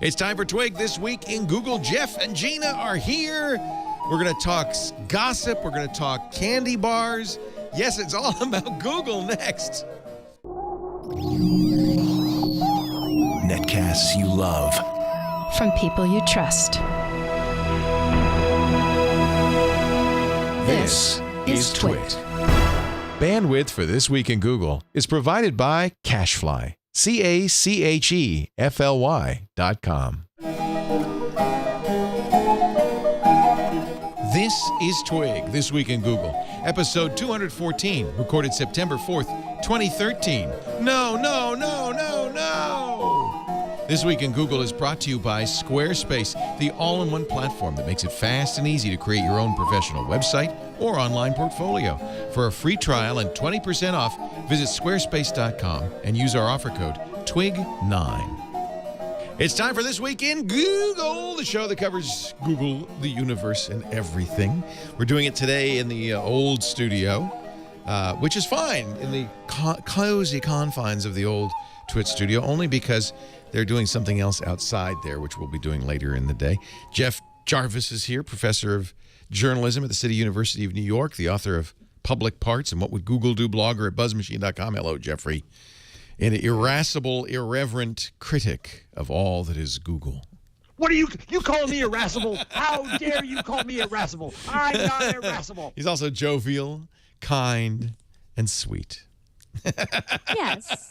It's time for Twig This Week in Google. Jeff and Gina are here. We're going to talk gossip. We're going to talk candy bars. Yes, it's all about Google next. Netcasts you love. From people you trust. This is Twit. Bandwidth for This Week in Google is provided by Cachefly. CACHEFLY.com. This is Twig, This Week in Google, episode 214, recorded September 4th, 2013. No. This Week in Google is brought to you by Squarespace, the all-in-one platform that makes it fast and easy to create your own professional website or online portfolio. For a free trial and 20% off, visit squarespace.com and use our offer code TWIG9. It's time for This Week in Google, the show that covers Google, the universe, and everything. We're doing it today in the old studio, which is fine, in the cozy confines of the old Twit studio, only because they're doing something else outside there, which we'll be doing later in the day. Jeff Jarvis is here, professor of journalism at the City University of New York, the author of Public Parts and What Would Google Do, blogger at buzzmachine.com. Hello, Jeffrey. An irascible, irreverent critic of all that is Google. What are you call me irascible? How dare you call me irascible? I'm not irascible. He's also jovial, kind, and sweet. Yes.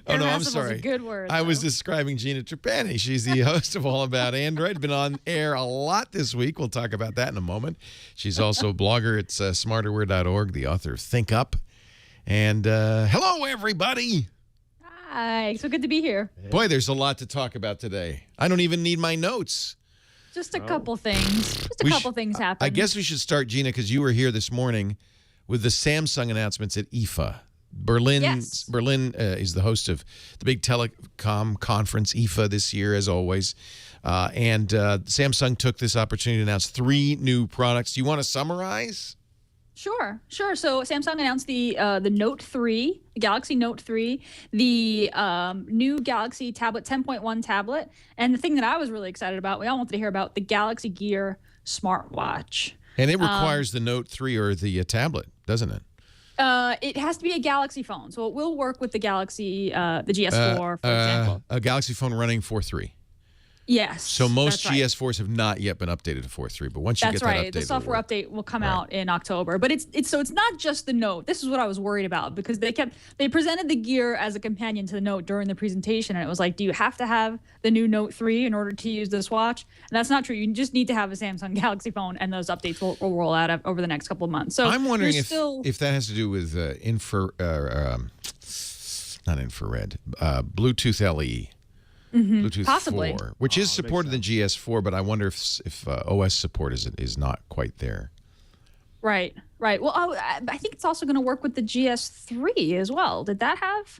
Oh, no, I'm Irascible's sorry. a good word, I was though. describing Gina Trapani. She's the host of All About Android. Been on air a lot this week. We'll talk about that in a moment. She's also a blogger at smarterware.org, the author of Think Up. And hello, everybody. Hi. So good to be here. Boy, there's a lot to talk about today. I don't even need my notes. Just a couple things. Just a couple things happened. I guess we should start, Gina, because you were here this morning with the Samsung announcements at IFA. Berlin is the host of the big telecom conference, IFA, this year, as always. And Samsung took this opportunity to announce 3 new products. Do you want to summarize? Sure. So Samsung announced the Note 3, the Galaxy Note 3, the new Galaxy Tablet 10.1 tablet, and the thing that I was really excited about, we all wanted to hear about, the Galaxy Gear smartwatch. And it requires the Note 3 or the tablet, doesn't it? It has to be a Galaxy phone, so it will work with the Galaxy, the GS4, for example. A Galaxy phone running 4.3. Yes. So most that's right. GS4s have not yet been updated to 4.3, but once you get that update, the software update will come out in October. But it's not just the Note. This is what I was worried about, because they presented the Gear as a companion to the Note during the presentation, and it was like, do you have to have the new Note 3 in order to use this watch? And that's not true. You just need to have a Samsung Galaxy phone, and those updates will roll out over the next couple of months. So I'm wondering if that has to do with not infrared, Bluetooth LE. Bluetooth Possibly. 4, which is supported in GS4, but I wonder if OS support is not quite there. Right. Well, I think it's also going to work with the GS3 as well. Did that have?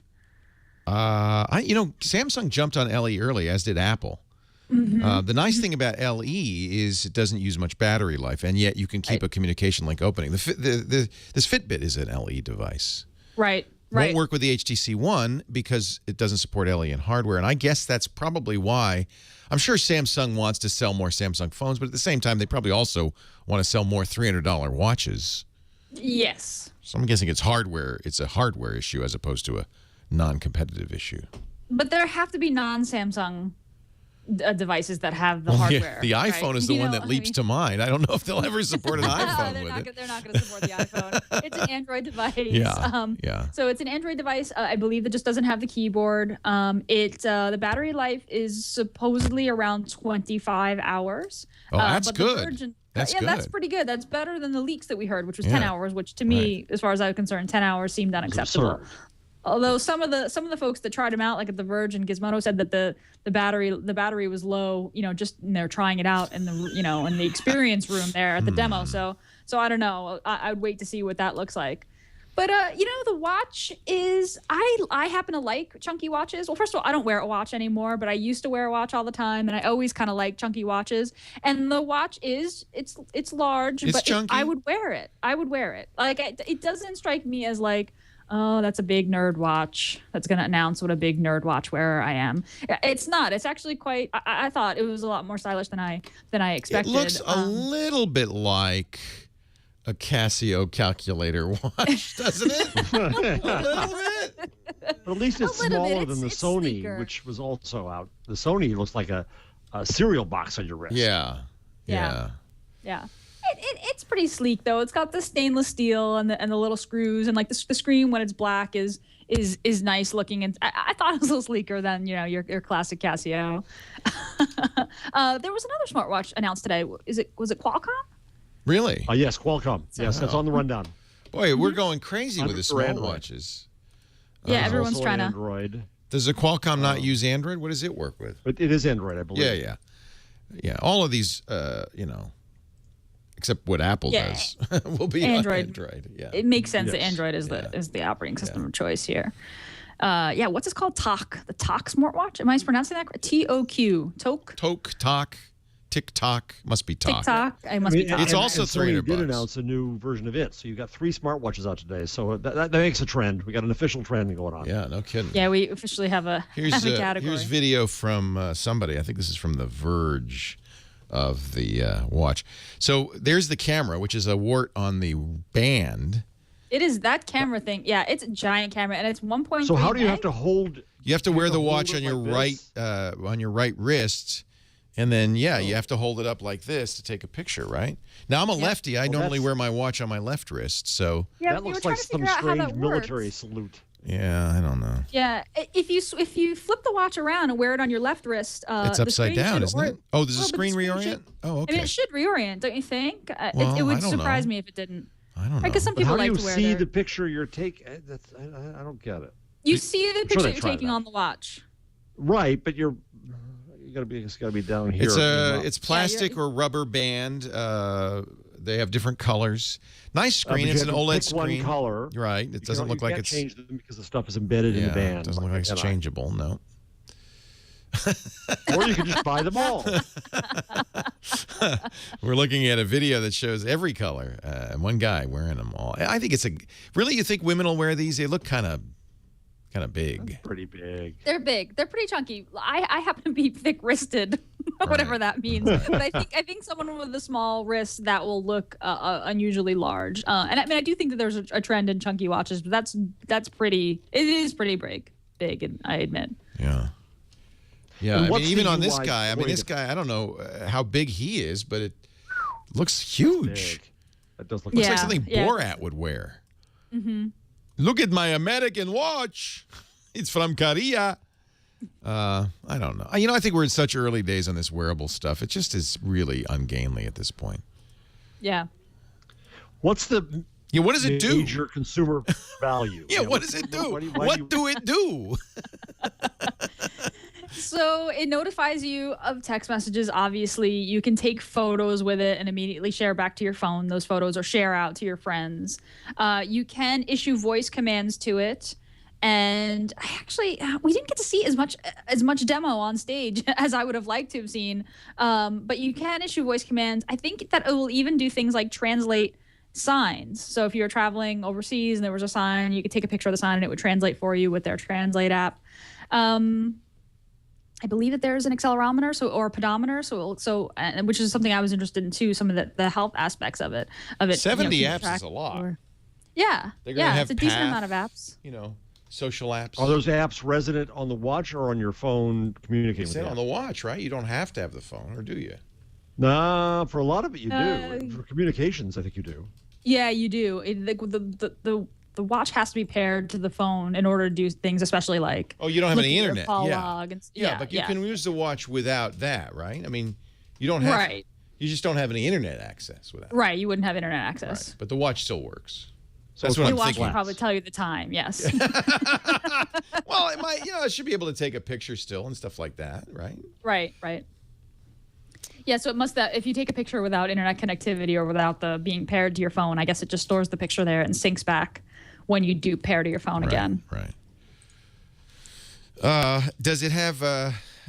Samsung jumped on LE early, as did Apple. The nice thing about LE is it doesn't use much battery life, and yet you can keep a communication link opening. This Fitbit is an LE device. Right. Won't work with the HTC One because it doesn't support LE in hardware, and I guess that's probably why. I'm sure Samsung wants to sell more Samsung phones, but at the same time, they probably also want to sell more $300 watches. Yes. So I'm guessing it's hardware. It's a hardware issue as opposed to a non-competitive issue. But there have to be non-Samsung devices that have the hardware. The iPhone is the one that leaps to mind. I don't know if they'll ever support an iPhone with it. They're not going to support the iPhone. It's an Android device. Yeah. So it's an Android device, I believe, that just doesn't have the keyboard. The battery life is supposedly around 25 hours. Oh, that's good. That's good. That's pretty good. That's better than the leaks that we heard, which was 10 hours, which to me, as far as I was concerned, 10 hours seemed unacceptable. Although some of the folks that tried them out, like at The Verge and Gizmodo, said that the battery was low, just they're trying it out in the experience room there at the demo. So I don't know. I would wait to see what that looks like. But the watch is I happen to like chunky watches. Well, first of all, I don't wear a watch anymore, but I used to wear a watch all the time, and I always kind of like chunky watches. And the watch it's large, but chunky. I would wear it. Like it doesn't strike me as like Oh, that's a big nerd watch. That's going to announce what a big nerd watch wearer I am. It's not. It's actually quite. I thought it was a lot more stylish than I expected. It looks a little bit like a Casio calculator watch, doesn't it? A little bit. But at least it's smaller than the Sony, sleeker. which was also out. The Sony looks like a cereal box on your wrist. Yeah. It's pretty sleek though. It's got the stainless steel and the little screws, and like the screen when it's black is nice looking. And I thought it was a little sleeker than your classic Casio. There was another smartwatch announced today. Was it Qualcomm? Really? Yes, Qualcomm. Yes, that's on the rundown. Boy, we're going crazy with the For Android. smartwatches. Yeah, everyone's Also trying to. Android. Does the Qualcomm not use Android? What does it work with? But it is Android, I believe. Yeah. All of these, except what Apple does, will be Android. on Android. Yeah. It makes sense that Yes. Android is the operating system of choice here. What's it called? TOQ, the TOQ smartwatch. Am I pronouncing that correct? TOQ. Tok, TikTok, must be Tok. TikTok. I must be talking. It's also Sony $300 did announce a new version of it, so you got 3 smartwatches out today. So that makes a trend. We got an official trend going on. Yeah, no kidding. Yeah, we officially have a category. Here's video from somebody. I think this is from The Verge of the watch. So there's the camera, which is a wart on the band. It is that camera thing. Yeah, it's a giant camera, and it's 1.3. So how do you have to hold? You have to wear the hold watch it on your like right wrist, and then you have to hold it up like this to take a picture, right? Now I'm a lefty. I normally wear my watch on my left wrist, so Yeah, That we were looks trying like to some figure out how that strange military works. salute. yeah, I don't know. Yeah, if you flip the watch around and wear it on your left wrist, It's the upside screen down, should isn't it? Oh, does the Well, but screen screen reorient? should- Oh, I okay. mean, it should reorient, don't you think? Well, It would I don't surprise know. me if it didn't. I don't know. Because some But people how do like you to wear see their. the picture you're taking? I don't get it. You see the sure picture they you're tried taking that. on the watch. Right, but it's gotta be down here. It's plastic or rubber band. They have different colors. Nice screen. It's an OLED screen. One color. Right. It doesn't look like you it's. can't change them because the stuff is embedded in the band. It doesn't look like it's changeable. No. Or you can just buy them all. We're looking at a video that shows every color and one guy wearing them all. I think it's really. You think women will wear these? They look kind of big. Pretty big. They're big. They're pretty chunky. I happen to be thick-wristed, whatever that means. But I think someone with a small wrist that will look unusually large. And I mean, I do think that there's a trend in chunky watches, but that's pretty. It is pretty big, and I admit. Yeah. Yeah. And I what's mean, even the on this UI guy. I mean, this guy. I don't know how big he is, but it looks huge. Big. That does look Looks Yeah, like something yeah. Borat would wear. Mm-hmm. Look at my American watch. It's from Korea. I don't know. I think we're in such early days on this wearable stuff. It just is really ungainly at this point. Yeah. What's the Yeah, what does it do? major consumer value? Yeah, what does it do? Why do it do? So it notifies you of text messages. Obviously, you can take photos with it and immediately share back to your phone those photos or share out to your friends. You can issue voice commands to it. And we didn't get to see as much demo on stage as I would have liked to have seen. But you can issue voice commands. I think that it will even do things like translate signs. So if you're traveling overseas and there was a sign, you could take a picture of the sign and it would translate for you with their Translate app. I believe that there's an accelerometer, or a pedometer, which is something I was interested in too. Some of the health aspects of it. 70 keep apps track is a lot. Yeah, They're gonna have it's a decent Path. amount of apps. Social apps. Are those apps resident on the watch or on your phone communicating with Sit you? on the watch, right? You don't have to have the phone, or do you? Nah, for a lot of it you do. For communications, I think you do. Yeah, you do. The watch has to be paired to the phone in order to do things, especially like. Oh, you don't have any look at your internet. call Yeah. log and, But you can use the watch without that, right? I mean, you don't have. Right. You just don't have any internet access without. Right, you wouldn't have internet access. But the watch still works. So That's it's what The I'm watch thinking. will probably tell you the time. Yes. Well, it might. It should be able to take a picture still and stuff like that, right? Right. Yeah, so it must that if you take a picture without internet connectivity or without the being paired to your phone, I guess it just stores the picture there and syncs back when you do pair to your phone again. Right. Does it have?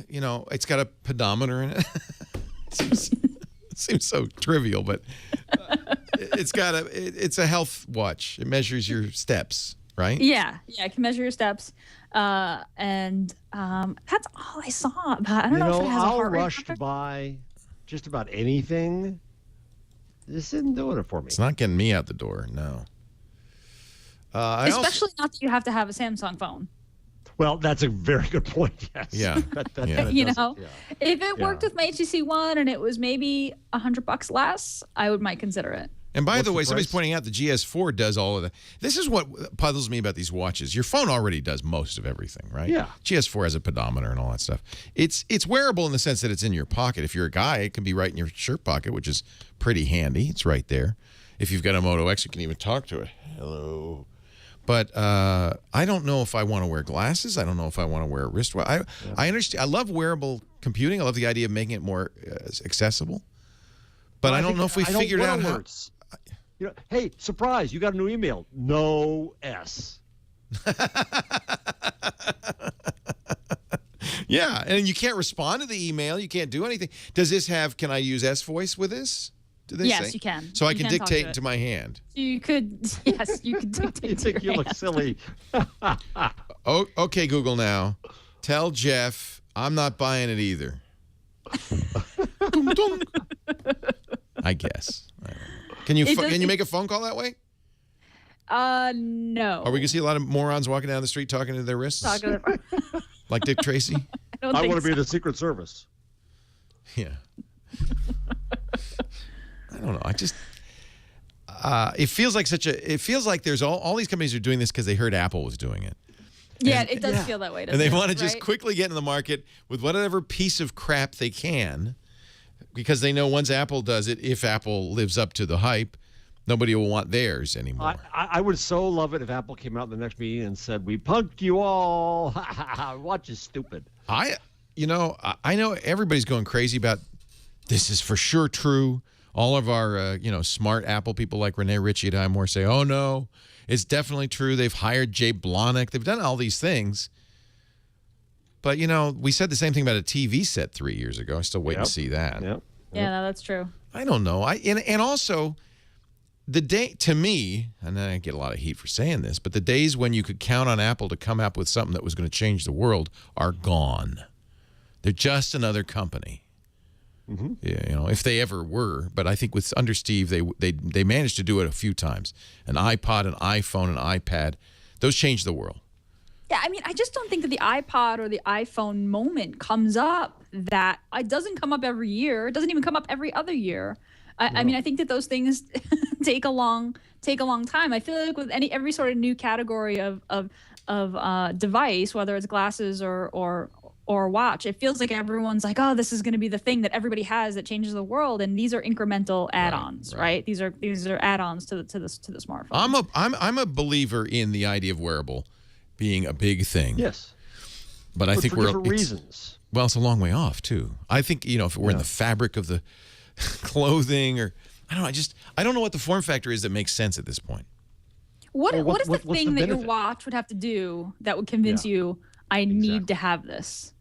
It's got a pedometer in it. Seems so trivial, but it's a health watch. It measures your steps, right? Yeah, it can measure your steps, and that's all I saw. But I don't know if it has a I'll heart rate rush to monitor. buy just about anything. This isn't doing it for me. It's not getting me out the door. No. Especially not that you have to have a Samsung phone. Well, that's a very good point. Yes. Yeah. That Yeah. You does it, know, yeah. if it worked with my HTC One and it was maybe $100 less, I might consider it. And by What's the way, the somebody's price? pointing out the GS4 does all of that. This is what puzzles me about these watches. Your phone already does most of everything, right? Yeah. GS4 has a pedometer and all that stuff. It's wearable in the sense that it's in your pocket. If you're a guy, it can be right in your shirt pocket, which is pretty handy. It's right there. If you've got a Moto X, you can even talk to it. Hello. But I don't know if I want to wear glasses. I don't know if I want to wear a wristwatch. I understand. I love wearable computing. I love the idea of making it more accessible. But I don't know if we figured out how. You know, hey, surprise! You got a new email. No S. Yeah, and you can't respond to the email. You can't do anything. Does this have? Can I use S voice with this? Do they Yes, say? you can. So I You can can talk to dictate it. to my hand. You could, yes, you could You dictate to think your you look hand. silly? Oh, okay, Google now. Tell Jeff I'm not buying it either. Dum, dum. I guess. I don't know. Can you It does- can you make a phone call that way? No. Are we gonna see a lot of morons walking down the street talking to their wrists, Talk to the- like Dick Tracy? I don't I think want to so. be the Secret Service. Yeah. I don't know. I just it feels like there's all these companies are doing this because they heard Apple was doing it. Yeah, it does feel that way. And they doesn't it? want to just Right? quickly get in the market with whatever piece of crap they can, because they know once Apple does it, if Apple lives up to the hype, nobody will want theirs anymore. I would so love it if Apple came out in the next meeting and said, "We punked you all. Watch is stupid." I know everybody's going crazy about this is for sure true. All of our smart Apple people like Rene Ritchie at iMore say, "Oh no, it's definitely true. They've hired Jay Blahnik. They've done all these things." But we said the same thing about a TV set 3 years ago. I still wait to see that. Yep. Yeah, no, that's true. I don't know. And also the day, to me, and I get a lot of heat for saying this, but the days when you could count on Apple to come up with something that was going to change the world are gone. They're just another company. Mm-hmm. Yeah, if they ever were. But I think under Steve, they managed to do it a few times. An iPod, an iPhone, an iPad, those changed the world. Yeah, I mean, I just don't think that the iPod or the iPhone moment comes up. That it doesn't come up every year. It doesn't even come up every other year. I mean, I think that those things take a long time. I feel like with every sort of new category of device, whether it's glasses or watch, it feels like everyone's like, oh, this is going to be the thing that everybody has that changes the world, and these are incremental add-ons, right? These are add-ons to the smartphone. I'm a believer in the idea of wearable being a big thing. Yes. But I think for different reasons. Well, it's a long way off too. I think if it were in the fabric of the clothing, or I don't know, I don't know what the form factor is that makes sense at this point. What is the what's the thing that your benefit? watch would have to do that would convince you I need to have this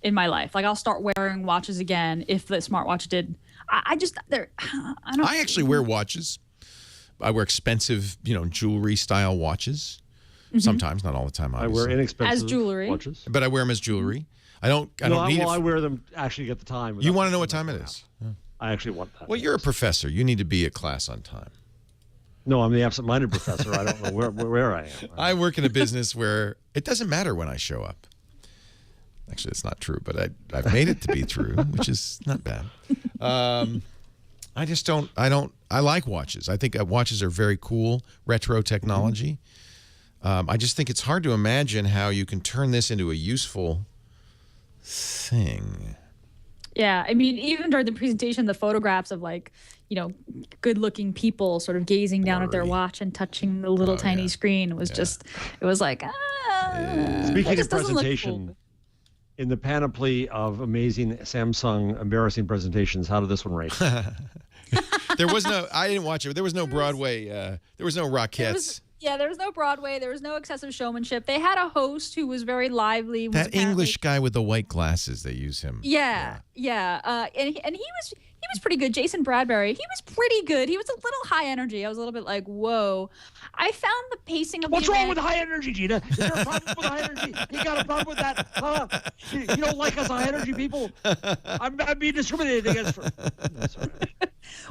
in my life? Like, I'll start wearing watches again if the smartwatch did. I don't. I actually wear watches. I wear expensive, jewelry style watches. Sometimes, not all the time. I Obviously. wear inexpensive As jewelry. watches. But I wear them as jewelry. I don't need I it. wear them actually at the time. You want to know what time it is? I actually want that. Well, you're a professor. You need to be at class on time. No, I'm the absent-minded professor. I don't know where I am. I work in a business where it doesn't matter when I show up. Actually, it's not true, but I've made it to be true, which is not bad. I just don't. I like watches. I think watches are very cool, retro technology. I just think it's hard to imagine how you can turn this into a useful thing. Yeah, I mean, even during the presentation, the photographs of good-looking people sort of gazing down at their watch and touching the little tiny screen was just, it was like, Speaking it of just doesn't look presentation, cool. in the panoply of amazing Samsung embarrassing presentations, how did this one rate? There was no. I didn't watch it. There was no Broadway. There was no Rockettes. There was no Broadway. There was no excessive showmanship. They had a host who was very lively. That English guy with the white glasses. They use him. Yeah. And he was was pretty good. Jason Bradbury, he was pretty good. He was a little high energy. I was a little bit like, whoa. I found the pacing of What's the wrong event. with high energy, Gina? Is there a problem with high energy? You got a problem with that? Huh? You don't like us high energy people? I'm being discriminated against. Sorry.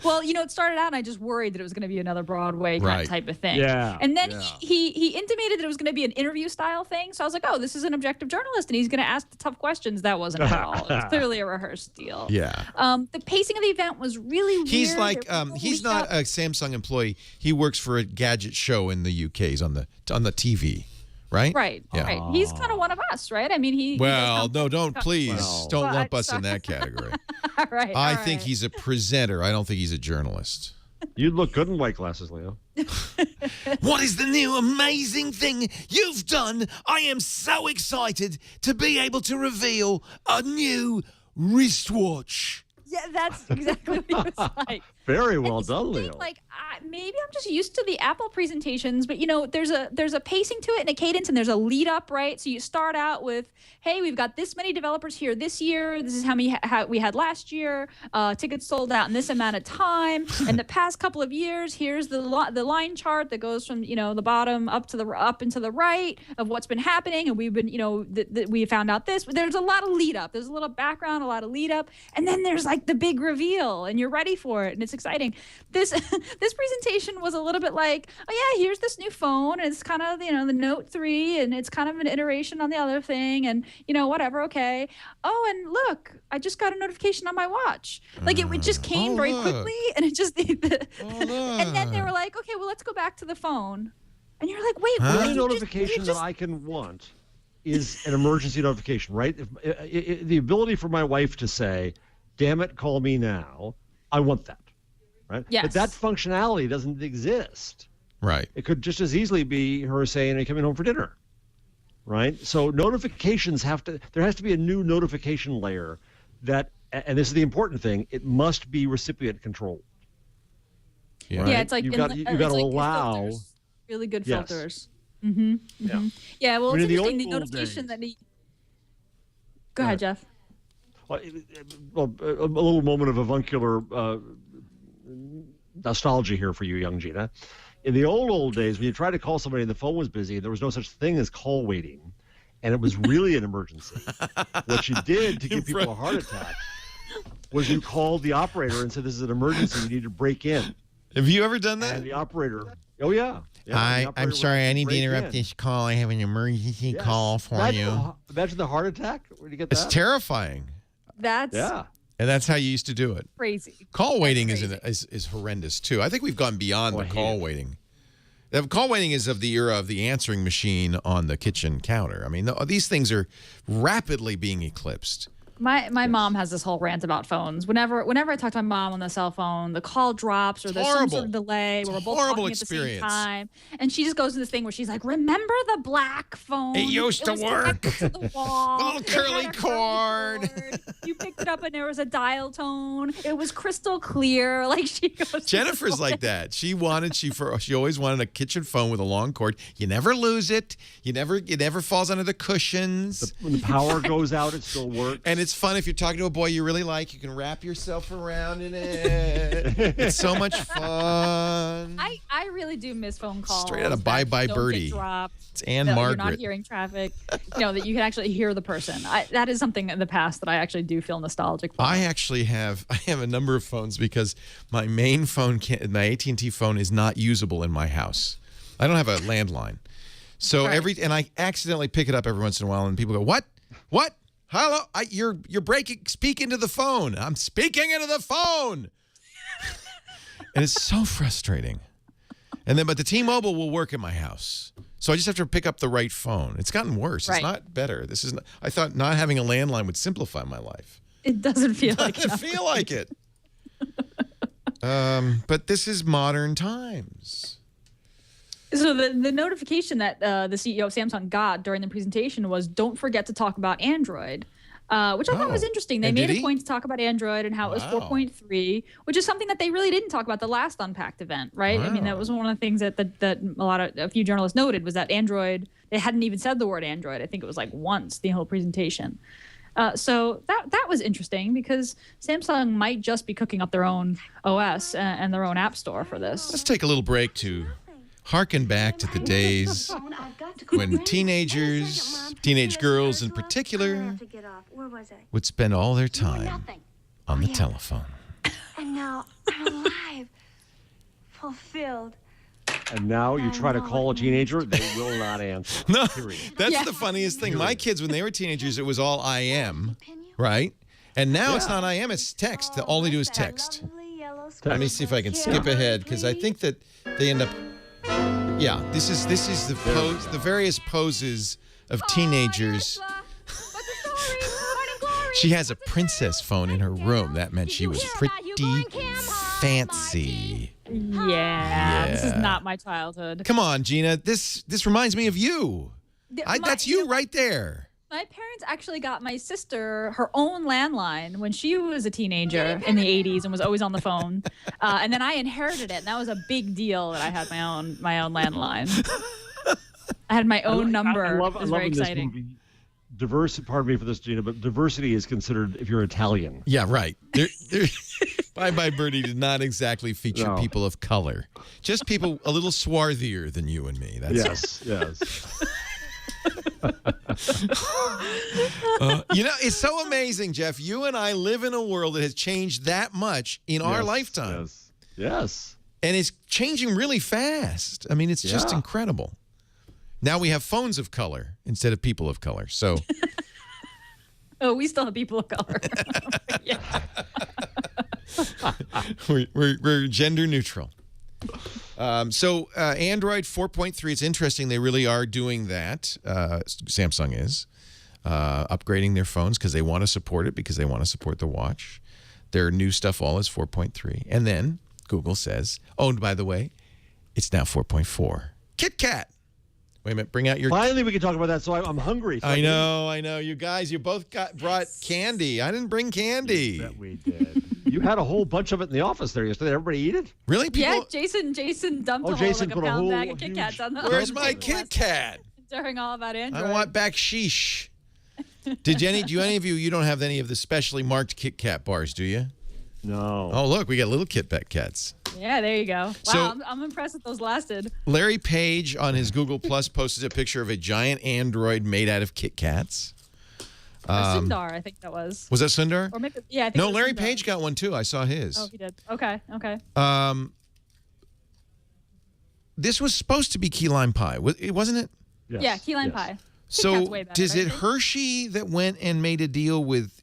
Well, it started out and I just worried that it was going to be another Broadway kind of type of thing. Yeah. And then he intimated that it was going to be an interview style thing. So I was like, oh, this is an objective journalist and he's going to ask the tough questions. That wasn't at all. It was clearly a rehearsed deal. Yeah. The pacing of the event was really weird. He's like he's not a Samsung employee. He works for a gadget show in the UK. He's on the TV. Right? Right. Yeah. Right. He's kind of one of us, right? I mean, he. Well, he don't please don't lump us in that category. I think he's a presenter. I don't think he's a journalist. You'd look good in white glasses, Leo. What is the new amazing thing you've done? I am so excited to be able to reveal a new wristwatch. Yeah, that's exactly what he was like. Very well done, Leo. Like maybe I'm just used to the Apple presentations, but there's a pacing to it and a cadence, and there's a lead up, right? So you start out with, hey, we've got this many developers here this year. This is how many we had last year. Tickets sold out in this amount of time. And the past couple of years, here's the line chart that goes from the bottom up and to the right of what's been happening. And we've been we found out this. There's a lot of lead up. There's a little background, a lot of lead up, and then there's like the big reveal, and you're ready for it, and it's exciting. This presentation was a little bit like, oh yeah, here's this new phone, and it's kind of the Note 3, and it's kind of an iteration on the other thing, and whatever, okay. Oh, and look, I just got a notification on my watch. Like it just came very quickly, and it just and then they were like, okay, well, let's go back to the phone, and you're like, wait, the only notification that I can want is an emergency notification, right? If the ability for my wife to say, damn it, call me now, I want that, right? Yes. But that functionality doesn't exist. Right. It could just as easily be her saying, "Are you coming home for dinner?" Right? So notifications there has to be a new notification layer that, and this is the important thing, it must be recipient controlled. Yeah. Right? Yeah, it's like you've got to allow filters. Really good Yes. filters. Yeah. Well, I mean, it's in the interesting. The old notification days- that he. Go ahead, Jeff. Well, a little moment of avuncular nostalgia here for you, young Gina. In the old days, when you tried to call somebody and the phone was busy, there was no such thing as call waiting, and it was really an emergency. What you did to give people a heart attack was you called the operator and said, "This is an emergency. You need to break in." Have you ever done that? And the operator, oh yeah. Hi, I'm sorry. I need to break interrupt in. this call. I have an emergency Yes. call for you. Imagine the heart attack. Where do you get It's that? terrifying. That's And that's how you used to do it. crazy. Call waiting That's is horrendous too. I think we've gone beyond Oh, I the hate call it. waiting. The call waiting is of the era of the answering machine on the kitchen counter. I mean, these things are rapidly being eclipsed. My mom has this whole rant about phones. Whenever I talk to my mom on the cell phone, the call drops or there's some sort of delay where we're both horrible talking at the same experience. time. And she just goes into this thing where she's like, remember the black phone? It used to was work. connected to the wall. The little It had curly a cord. You picked it up and there was a dial tone. It was crystal clear. Like she goes. Jennifer's like that. She always wanted a kitchen phone with a long cord. You never lose it. It never falls under the cushions. When the power goes out, it still works. And it's fun if you're talking to a boy you really like. You can wrap yourself around in it. It's so much fun. I really do miss phone calls. Straight out of Bye that Bye don't get Birdie. dropped, It's Anne that Margaret. You're not hearing traffic. That you can actually hear the person. That is something in the past that I actually do feel nostalgic for. I have a number of phones because my main phone, my AT&T phone, is not usable in my house. I don't have a landline, so Right. and I accidentally pick it up every once in a while, and people go, "What? Hello? You're breaking. Speak into the phone. I'm speaking into the phone," and it's so frustrating. But the T-Mobile will work in my house, so I just have to pick up the right phone. It's gotten worse. Right. It's not better. I thought not having a landline would simplify my life. It doesn't feel like Doesn't feel like it. But this is modern times. So the notification that the CEO of Samsung got during the presentation was, don't forget to talk about Android, which I thought was interesting. They And made did a he? point to talk about Android and how it was 4.3, which is something that they really didn't talk about the last Unpacked event, right? I mean, that was one of the things that a few journalists noted was that Android, they hadn't even said the word Android. I think it was like once the whole presentation. So that was interesting because Samsung might just be cooking up their own OS and their own app store for this. Let's take a little break to harken back to the days when teenage girls in particular, would spend all their time on the telephone. And now I'm alive, fulfilled. And now you try to call a teenager, they will not answer. No, Period. that's the funniest thing. My kids, when they were teenagers, it was all IM, right? And now it's not IM, it's text. All they do is text. Let me see if I can skip ahead, because I think that they end up... Yeah, this is the various poses of teenagers. She has a princess phone in her room. That meant she was pretty fancy. Yeah, this is not my childhood. Come on, Gina. This reminds me of you. That's you right there. My parents actually got my sister her own landline when she was a teenager in the 80s and was always on the phone. And then I inherited it, and that was a big deal that I had my own landline. I had my own number. It was very exciting. Pardon me for this, Gina, but diversity is considered if you're Italian. Yeah, right. Bye Bye Birdie did not exactly feature people of color. Just people a little swarthier than you and me. That's yes. It's so amazing, Jeff. You and I live in a world that has changed that much in our lifetime. Yes. And it's changing really fast. I mean, it's just incredible. Now we have phones of color instead of people of color. So, oh, we still have people of color. we're gender neutral. So Android 4.3, it's interesting. They really are doing that. Samsung is upgrading their phones because they want to support it, because they want to support the watch. Their new stuff all is 4.3. And then Google says, oh, and by the way, it's now 4.4. KitKat. Wait a minute, bring out your... Finally, we can talk about that, so I'm hungry. So I know. You guys, you both brought candy. I didn't bring candy. That we did. You had a whole bunch of it in the office there yesterday. Everybody eat it? Really? Yeah, Jason dumped a pound bag of KitKats on the... Where's my KitKat? During all of that Android. I want backsheesh. Do any of you don't have any of the specially marked KitKat bars, do you? No. Oh, look, we got little KitKats. Yeah, there you go. Wow, So, I'm impressed that those lasted. Larry Page on his Google Plus posted a picture of a giant Android made out of KitKats. Or Sundar, I think that was. Was that Sundar? Or maybe, yeah, I think no, it was Larry Sundar. Page got one too. I saw his. Oh, he did. Okay. This was supposed to be key lime pie, wasn't it? Yes. Yeah, key lime pie. So, KitKat's way better, is it Hershey that went and made a deal with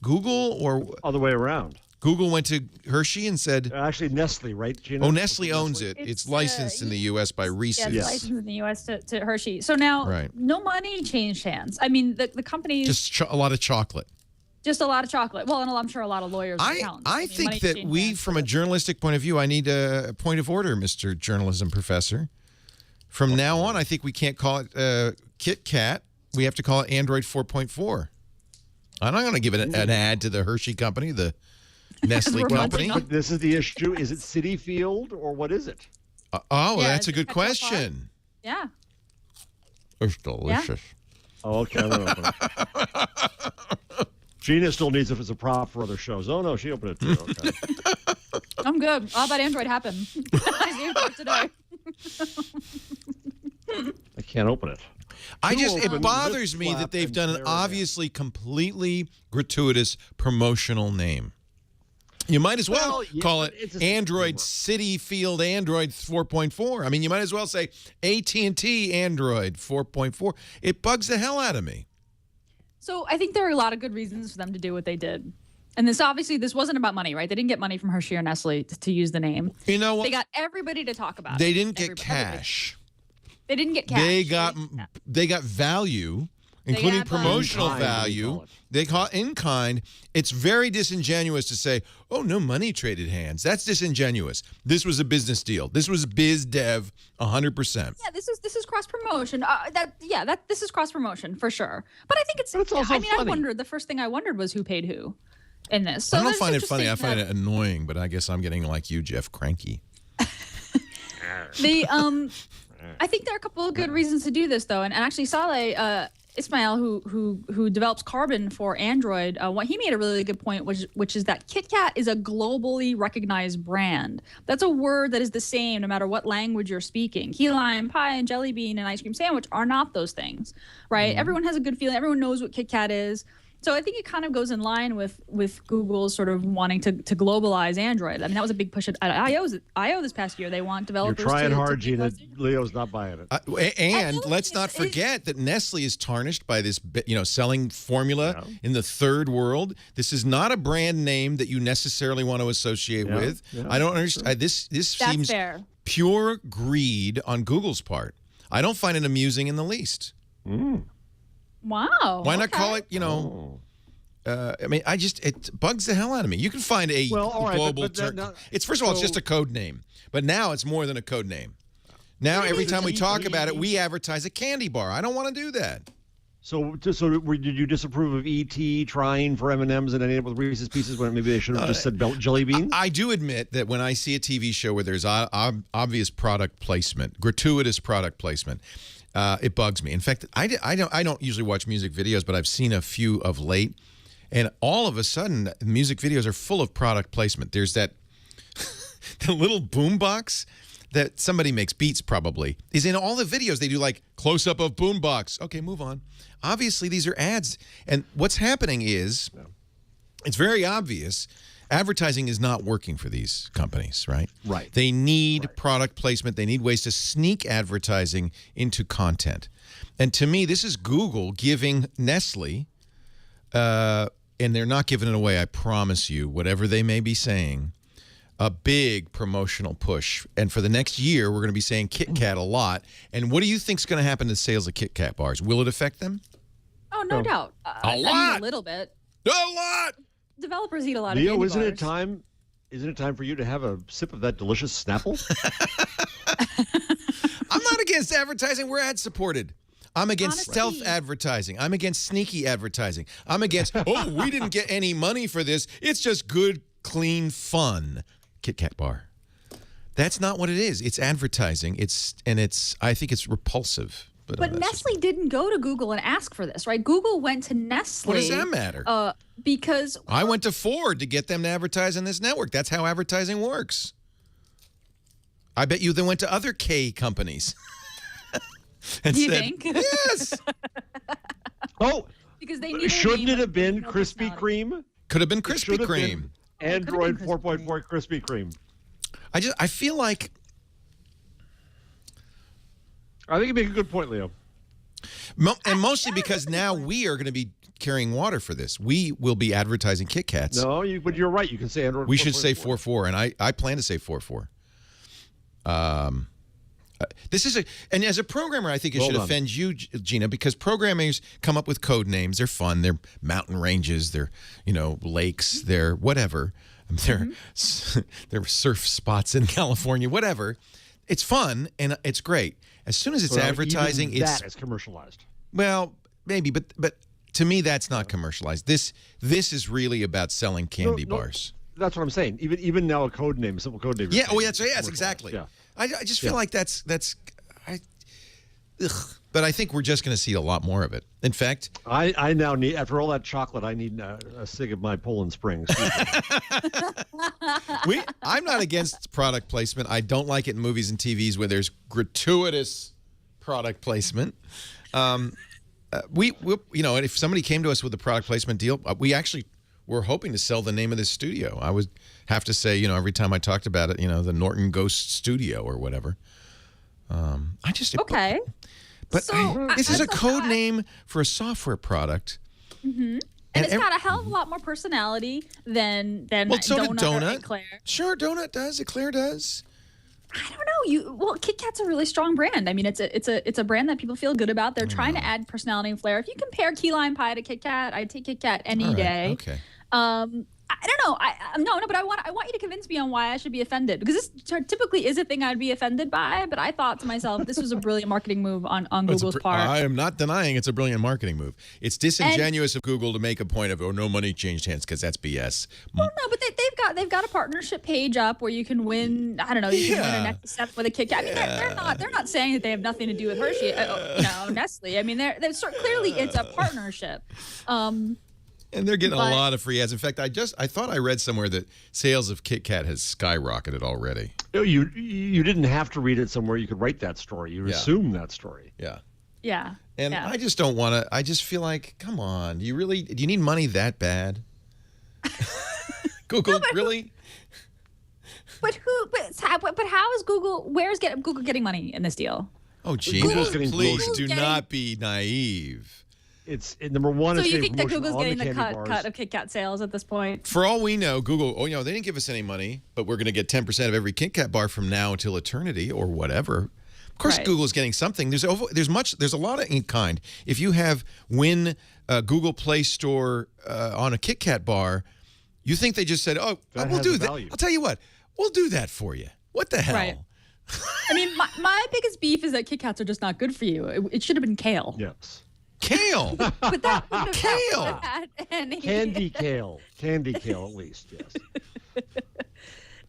Google, or Other way around. Google went to Hershey and said, Actually, Nestle, right, Gina? oh, Nestle owns it. It's licensed in the U.S. by Reese's. Yeah, it's licensed in the U.S. to Hershey. So now, no money changed hands. I mean, the company's... Just a lot of chocolate. Just a lot of chocolate. Well, and I'm sure a lot of lawyers and accountants. I think that we, from a journalistic point of view, I need a point of order, Mr. Journalism Professor. From now on, I think we can't call it KitKat. We have to call it Android 4.4. I'm not going to give it an ad to the Hershey company, the Nestle company. But this is the issue. Is it City Field or what is it? That's a good question. Yeah. It's delicious. Oh, okay. I'm gonna open it. Gina still needs it as a prop for other shows. Oh, no, she opened it too. Okay. I'm good. All that Android happened. I saved it today. I can't open it. It bothers me that they've done an obviously completely gratuitous promotional name. You might as well call it Android City Field Android 4.4. I mean, you might as well say AT&T Android 4.4. It bugs the hell out of me. So I think there are a lot of good reasons for them to do what they did. And this wasn't about money, right? They didn't get money from Hershey or Nestle to use the name. You know what? They got everybody to talk about it. They didn't get cash. They didn't get cash. They got value, including promotional value. They call it in kind. It's very disingenuous to say, oh, no money traded hands. That's disingenuous. This was a business deal. This was biz dev 100%. Yeah, this is cross promotion. This is cross promotion for sure. But I think it's also funny. The first thing I wondered was who paid who in this. So I don't find it funny. I find it annoying, but I guess I'm getting like you, Jeff, cranky. I think there are a couple of good reasons to do this, though. And actually, Saleh Ismail, who develops Carbon for Android, he made a really good point, which is that KitKat is a globally recognized brand. That's a word that is the same no matter what language you're speaking. Key lime pie and jelly bean and ice cream sandwich are not those things, right? Everyone has a good feeling. Everyone knows what KitKat is. So I think it kind of goes in line with Google's sort of wanting to globalize Android. I mean, that was a big push at I/O this past year. They want developers. You're trying hard, to Gina. Leo's not buying it. And let's not forget that Nestle is tarnished by this, selling formula in the third world. This is not a brand name that you necessarily want to associate with. Yeah. I don't understand. This seems fair. Pure greed on Google's part. I don't find it amusing in the least. Wow. Why not call it, I mean, it bugs the hell out of me. You can find a global term. It's first of all, it's just a code name. But now it's more than a code name. Now every time we talk about it, we advertise a candy bar. I don't want to do that. So did you disapprove of ET trying for M&Ms and ending up with Reese's Pieces when maybe they should have just said jelly beans? I do admit that when I see a TV show where there's obvious product placement, gratuitous product placement, it bugs me. In fact, I don't usually watch music videos, but I've seen a few of late, and all of a sudden, music videos are full of product placement. There's that the little boombox that somebody makes beats probably is in all the videos. They do like close up of boombox. Okay, move on. Obviously, these are ads, and what's happening is it's very obvious. Advertising is not working for these companies, right? Right. They need product placement. They need ways to sneak advertising into content. And to me, this is Google giving Nestle, and they're not giving it away, I promise you, whatever they may be saying, a big promotional push. And for the next year, we're going to be saying KitKat a lot. And what do you think is going to happen to sales of KitKat bars? Will it affect them? Oh, no doubt. A lot. A little bit. A lot. Developers eat a lot Leo, of candy isn't bars. it time for you to have a sip of that delicious Snapple? I'm not against advertising. We're ad supported. I'm against self-advertising. I'm against sneaky advertising. I'm against, we didn't get any money for this. It's just good, clean fun. KitKat bar. That's not what it is. It's advertising. I think it's repulsive. But Nestle didn't go to Google and ask for this, right? Google went to Nestle. What does that matter? Because I went to Ford to get them to advertise on this network. That's how advertising works. I bet you they went to other K companies. And do you said, think? Yes. Because they need. Shouldn't it have been Krispy Kreme? Could have been Krispy Kreme. Android 4.4 Krispy Kreme. I feel like. I think you make a good point, Leo. And mostly because now we are going to be carrying water for this. We will be advertising KitKats. No, but you're right. You can say Android 4.4. We should say 4.4, and I plan to say 4.4. This is and as a programmer, I think it should offend you, Gina, because programmers come up with code names. They're fun. They're mountain ranges. They're lakes. They're whatever. They're surf spots in California. Whatever. It's fun and it's great. As soon as it's advertising, that is commercialized. Well, maybe, but to me, that's not commercialized. This is really about selling candy bars. That's what I'm saying. Even now, a code name, a simple code name. Yeah. Oh, yes, exactly. Yeah. I just feel like that's. But I think we're just going to see a lot more of it. In fact, I now need, after all that chocolate, I need a cig of my Poland Spring. I'm not against product placement. I don't like it in movies and TVs where there's gratuitous product placement. And if somebody came to us with a product placement deal, we're hoping to sell the name of this studio. I would have to say, every time I talked about it, the Norton Ghost Studio or whatever. Okay. But this is a code name for a software product. Mm-hmm. And it's got a hell of a lot more personality than so did Donut. Donut. Eclair. Sure, Donut does. Eclair does. I don't know. KitKat's a really strong brand. I mean, it's a brand that people feel good about. They're trying to add personality and flair. If you compare key lime pie to KitKat, I'd take KitKat any day. Okay. I don't No. But I want you to convince me on why I should be offended, because this typically is a thing I'd be offended by. But I thought to myself, this was a brilliant marketing move on Google's part. I am not denying it's a brilliant marketing move. It's disingenuous of Google to make a point of no money changed hands, because that's BS. Well, no, but they've got a partnership page up where you can win. I don't know. You can win a Nexus 7 with a KitKat. I mean, they're not saying that they have nothing to do with Hershey. Nestle. I mean, they're clearly it's a partnership. And they're getting a lot of free ads. In fact, I thought I read somewhere that sales of KitKat has skyrocketed already. You didn't have to read it somewhere. You could write that story. You assume that story. Yeah. Yeah. And I just don't want to. I just feel like, come on, do you need money that bad? Google, really? But how is Google? Where's Google getting money in this deal? Oh, Gina, please do not be naive. It's number one. So you think that Google's getting the cut of KitKat sales at this point? For all we know, Google, they didn't give us any money, but we're going to get 10% of every KitKat bar from now until eternity or whatever. Of course, Google's getting something. There's a lot of in kind. If you have win Google Play Store on a KitKat bar, you think they just said, we'll do that. I'll tell you what, we'll do that for you. What the hell? Right. I mean, my biggest beef is that KitKats are just not good for you. It should have been kale. Yes. Kale. But that wouldn't have Kale. had any. Candy kale at least. Yes.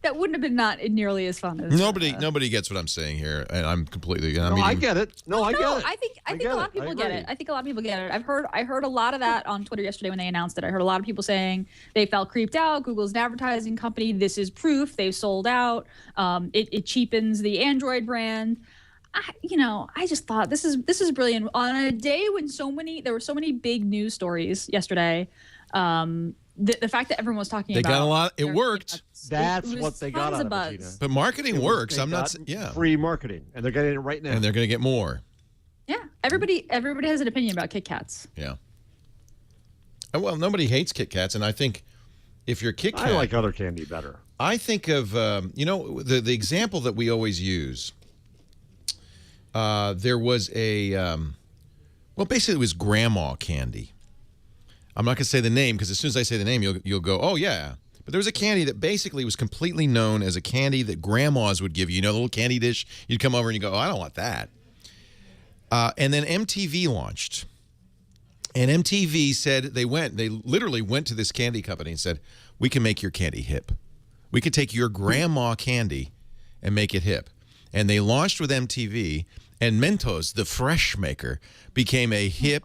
That wouldn't have been not nearly as fun as nobody gets what I'm saying here, and I'm completely. I get it. I get it. I think a lot of people get it. I think a lot of people get it. I heard a lot of that on Twitter yesterday when they announced it. I heard a lot of people saying they felt creeped out. Google's an advertising company. This is proof they've sold out. It cheapens the Android brand. I just thought this is brilliant on a day when there were so many big news stories yesterday. The fact that everyone was talking about they got a lot. It worked. That's what they got out of it, Gina. But marketing works. I'm not. Yeah. Free marketing, and they're getting it right now. And they're going to get more. Yeah. Everybody has an opinion about KitKats. Yeah. Well, nobody hates KitKats, and I think if you're KitKat, I like other candy better. I think of the example that we always use. There was basically it was grandma candy. I'm not going to say the name because as soon as I say the name, you'll go, oh, yeah. But there was a candy that basically was completely known as a candy that grandmas would give you. The little candy dish. You'd come over and you go, oh, I don't want that. And then MTV launched. And MTV said they literally went to this candy company and said, we can make your candy hip. We could take your grandma candy and make it hip. And they launched with MTV, and Mentos, the fresh maker, became a hip,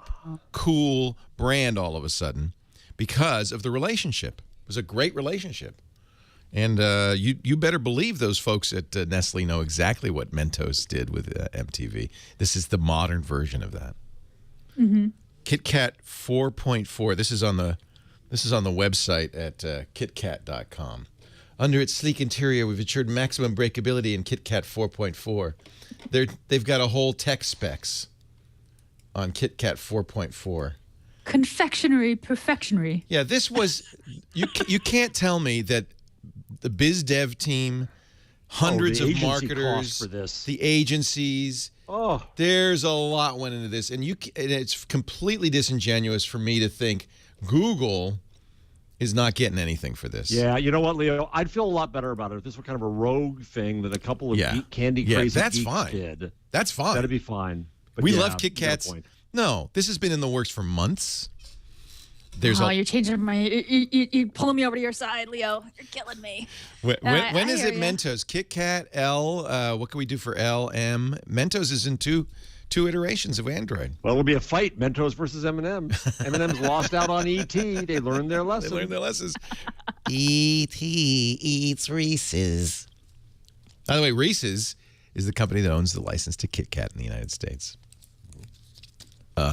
cool brand all of a sudden because of the relationship. It was a great relationship. And you better believe those folks at Nestle know exactly what Mentos did with MTV. This is the modern version of that. Mm-hmm. KitKat 4.4. This is on the website at KitKat.com. Under its sleek interior, we've ensured maximum breakability in KitKat 4.4. They've got a whole tech specs on KitKat 4.4. Confectionery perfectionery. Yeah, this was you can't tell me that the biz dev team, hundreds of marketers, for this. The agencies. Oh, there's a lot went into this, and it's completely disingenuous for me to think Google is not getting anything for this. Yeah, you know what, Leo? I'd feel a lot better about it if this were kind of a rogue thing that a couple of candy crazy geeks did. That's fine. That'd be fine. But we love KitKats. No, this has been in the works for months. You're changing my. You're pulling me over to your side, Leo. You're killing me. When is it Mentos? KitKat, L. What can we do for L, M? Mentos is in two iterations of Android. Well, it'll be a fight, Mentos versus M&M. M&M's lost out on E.T. They learned their lesson. E.T. eats Reese's. By the way, Reese's is the company that owns the license to KitKat in the United States.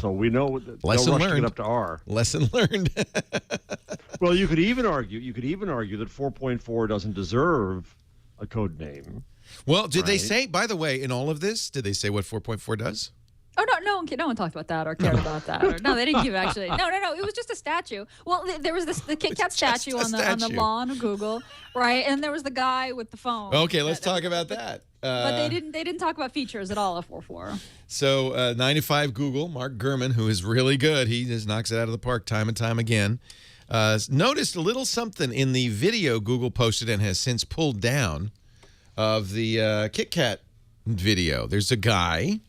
So we know lesson learned. To get up to R. Lesson learned. Well, you could even argue that 4.4 doesn't deserve a code name. Well, did they say, by the way, in all of this, did they say what 4.4 does? Oh, no one talked about that or cared about that. No, they didn't give actually. No. It was just a statue. Well, there was the KitKat statue on the lawn of Google, right? And there was the guy with the phone. Okay, let's talk about that. But they didn't talk about features at all of 4.4. So 95 Google, Mark Gurman, who is really good. He just knocks it out of the park time and time again. noticed a little something in the video Google posted and has since pulled down of the KitKat video. There's a guy,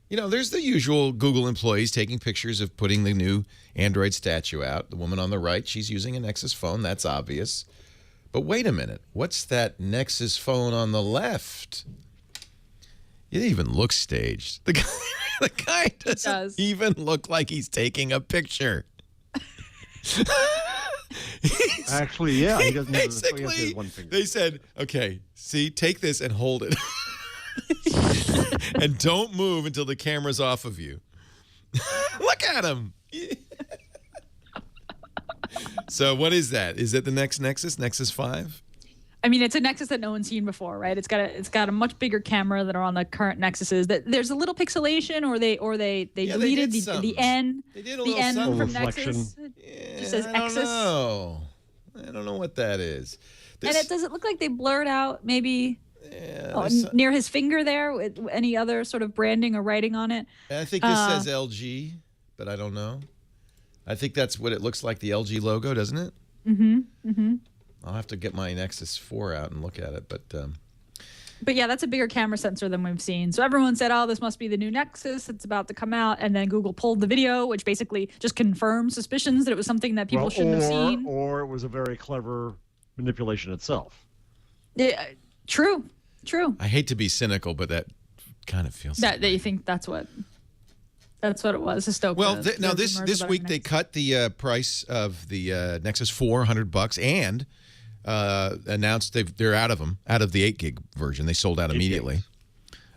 there's the usual Google employees taking pictures of putting the new Android statue out. The woman on the right, she's using a Nexus phone. That's obvious. But wait a minute. What's that Nexus phone on the left? It even looks staged. The guy doesn't even look like he's taking a picture. Actually, yeah, he doesn't basically, have his one finger. They said, okay, see, take this and hold it. And don't move until the camera's off of you. Look at him. So what is that? Is it the next Nexus, Nexus 5? I mean, it's a Nexus that no one's seen before, right? It's got a much bigger camera than are on the current Nexuses. That there's a little pixelation, or they deleted the N. They did a the little N something. from Nexus. Yeah, just says I don't Nexus. know. I don't know what that is. And does it look like they blurred out maybe Yeah, near his finger there with any other sort of branding or writing on it? I think this says LG, but I don't know. I think that's what it looks like, the LG logo, doesn't it? Mm-hmm. Mm-hmm. I'll have to get my Nexus 4 out and look at it, But yeah, that's a bigger camera sensor than we've seen. So everyone said, oh, this must be the new Nexus. It's about to come out. And then Google pulled the video, which basically just confirmed suspicions that it was something that people shouldn't have seen. Or it was a very clever manipulation itself. Yeah, true. I hate to be cynical, but that kind of feels that you think that's what it was. Well, now this week they cut the price of the Nexus 4 $100 and announced they're out of them, out of the 8 gig version. They sold out immediately.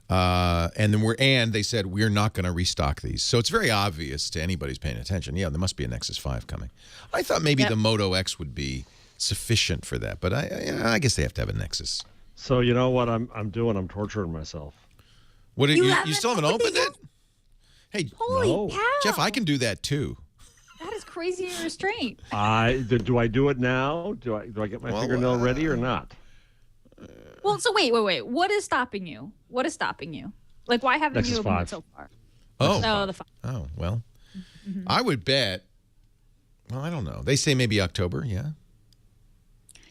And they said we're not going to restock these. So it's very obvious to anybody who's paying attention. Yeah, there must be a Nexus 5 coming. I thought maybe the Moto X would be sufficient for that, but I guess they have to have a Nexus. So you know what I'm doing? I'm torturing myself. What you still haven't opened it? Hey, holy cow. Jeff, I can do that too. That is crazy restraint. Do I do it now? Do I get my fingernail ready or not? Well, so wait. What is stopping you? Like, why haven't Nexus you opened 5. it so far? Oh, the 5. Oh, well, I would bet. Well, I don't know. They say maybe October, yeah.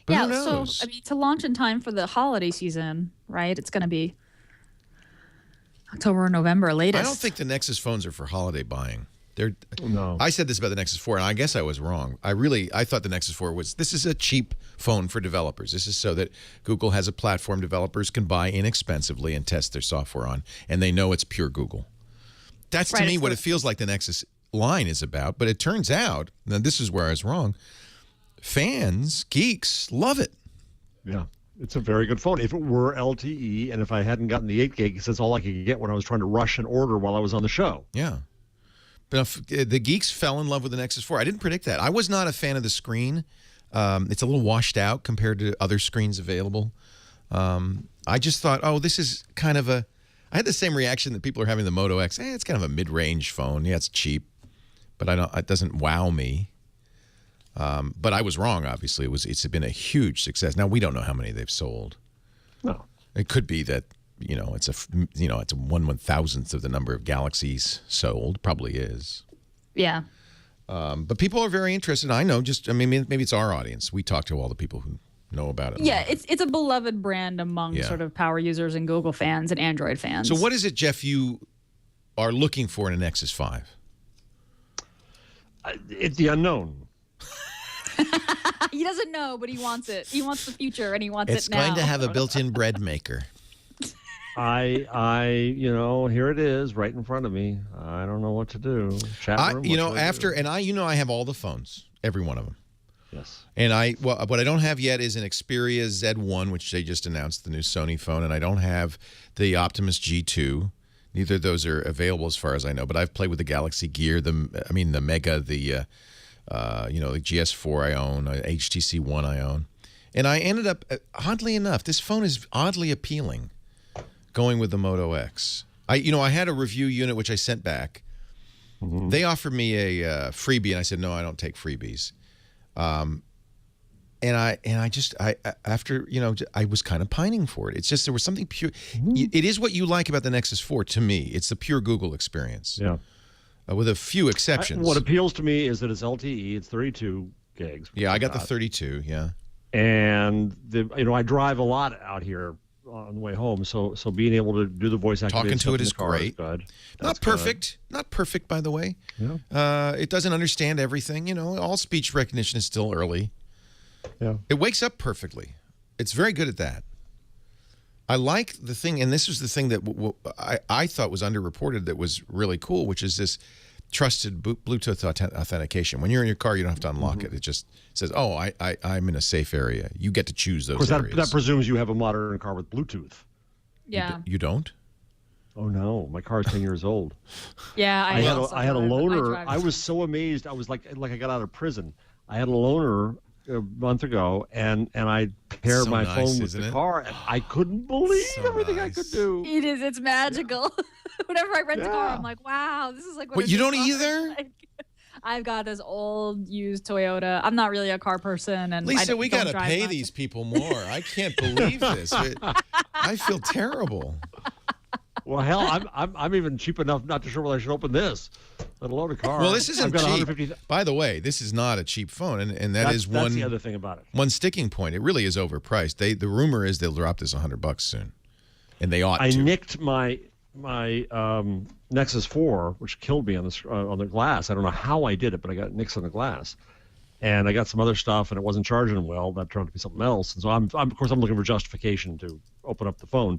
But who knows? So I mean, to launch in time for the holiday season, right? It's going to be October or November latest. I don't think the Nexus phones are for holiday buying. No. I said this about the Nexus 4, and I guess I was wrong. I thought the Nexus 4 this is a cheap phone for developers. This is so that Google has a platform developers can buy inexpensively and test their software on, and they know it's pure Google. That's to me what it feels like the Nexus line is about. But it turns out, now this is where I was wrong, fans, geeks, love it. Yeah. It's a very good phone. If it were LTE, and if I hadn't gotten the 8 gig, that's all I could get when I was trying to rush an order while I was on the show. Yeah. But the geeks fell in love with the Nexus 4. I didn't predict that. I was not a fan of the screen. It's a little washed out compared to other screens available. I just thought, this is kind of I had the same reaction that people are having the Moto X. It's kind of a mid-range phone. Yeah, it's cheap, but it doesn't wow me. But I was wrong, obviously. It's been a huge success. Now, we don't know how many they've sold. No. It could be that, it's a 1/1000th of the number of Galaxies sold. Probably is. Yeah. But people are very interested. I know, maybe it's our audience. We talk to all the people who know about it. Yeah, it's a beloved brand among sort of power users and Google fans and Android fans. So what is it, Jeff, you are looking for in a Nexus 5? It's the unknown. He doesn't know, but he wants it. He wants the future, and he wants it now. It's going to have a built-in bread maker. Here it is right in front of me. I don't know what to do. Chat room, I have all the phones, every one of them. Yes. And what I don't have yet is an Xperia Z1, which they just announced, the new Sony phone, and I don't have the Optimus G2. Neither of those are available as far as I know, but I've played with the Galaxy Gear, the Mega, the GS4 I own, HTC One I own. And I ended up, oddly enough, this phone is oddly appealing going with the Moto X. I had a review unit which I sent back. Mm-hmm. They offered me a freebie, and I said, no, I don't take freebies. I was kind of pining for it. It's just there was something pure. Mm-hmm. It is what you like about the Nexus 4 to me. It's the pure Google experience. Yeah. With a few exceptions. What appeals to me is that it's LTE, it's 32 gigs. Yeah, I got the 32. Yeah. And I drive a lot out here on the way home, so being able to do the voice activated Talking to it is car great. Good. Not perfect. Not perfect, by the way. Yeah. It doesn't understand everything. All speech recognition is still early. Yeah. It wakes up perfectly. It's very good at that. I like the thing, and this was the thing that I thought was underreported that was really cool, which is this trusted Bluetooth authentication. When you're in your car, you don't have to unlock it. It just says, "Oh, I'm in a safe area." You get to choose those areas. Of course, that presumes you have a modern car with Bluetooth. Yeah. You don't? Oh no, my car is 10 years old. Yeah, I had a loaner. I was so amazed. I was like I got out of prison. I had a loaner a month ago, and I paired my phone with the car, and I couldn't believe everything I could do. It is. It's magical. Whenever I rent a car, I'm like, wow, this is like. What, you don't either? Like. I've got this old used Toyota. I'm not really a car person, and Lisa, we gotta pay these people more. I can't believe this. I feel terrible. Well, hell, I'm even cheap enough not to sure whether I should open this, let alone a car. Well, this isn't cheap. By the way, this is not a cheap phone, and that's the other thing about it. One sticking point. It really is overpriced. The rumor is they'll drop this $100 soon, and they ought to. I nicked my Nexus 4, which killed me on the glass. I don't know how I did it, but I got nicks on the glass, and I got some other stuff, and it wasn't charging well. That turned out to be something else, and so I'm looking for justification to open up the phone.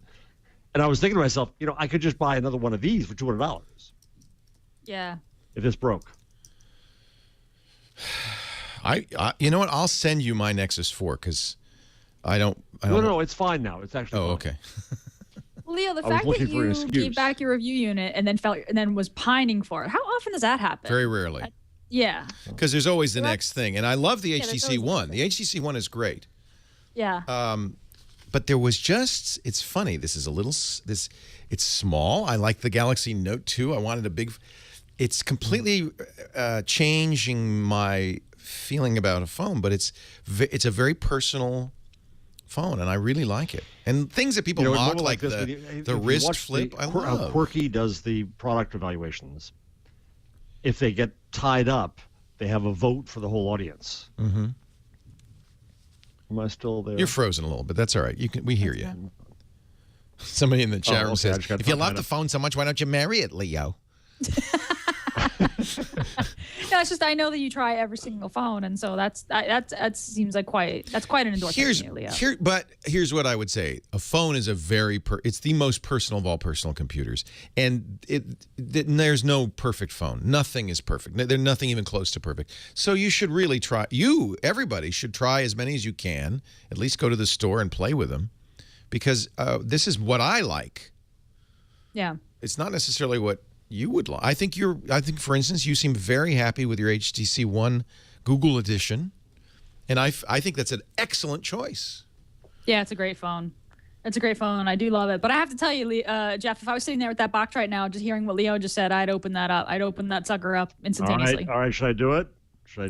And I was thinking to myself, I could just buy another one of these for $200. Yeah. If this broke. You know what? I'll send you my Nexus 4 because I don't. No, it's fine now. It's actually. Oh, fine. okay. Well, Leo, the fact that you gave back your review unit and then was pining for it, how often does that happen? Very rarely. Yeah. Because there's always the next thing, and I love the HTC One. The HTC One is great. Yeah. But there was just, it's funny. This is it's small. I like the Galaxy Note 2. I wanted a big, it's completely changing my feeling about a phone, but it's a very personal phone, and I really like it. And things that people mock, like the wrist flip, I love. How Quirky does the product evaluations. If they get tied up, they have a vote for the whole audience. Mm-hmm. Am I still there? You're frozen a little bit. That's all right. We hear you. Somebody in the chat room says, if you love the phone so much, why don't you marry it, Leo? No, it's just I know that you try every single phone, and so that seems like quite an endorsement, Leo. But here's what I would say: a phone is it's the most personal of all personal computers, and there's no perfect phone. Nothing is perfect. There's nothing even close to perfect. So you should really try. Everybody should try as many as you can. At least go to the store and play with them, because this is what I like. Yeah. It's not necessarily what you would like. I think, for instance, you seem very happy with your HTC One Google Edition, and I think that's an excellent choice. Yeah, it's a great phone. It's a great phone. I do love it. But I have to tell you, Jeff, if I was sitting there with that box right now, just hearing what Leo just said, I'd open that up. I'd open that sucker up instantaneously. All right. Should I do it?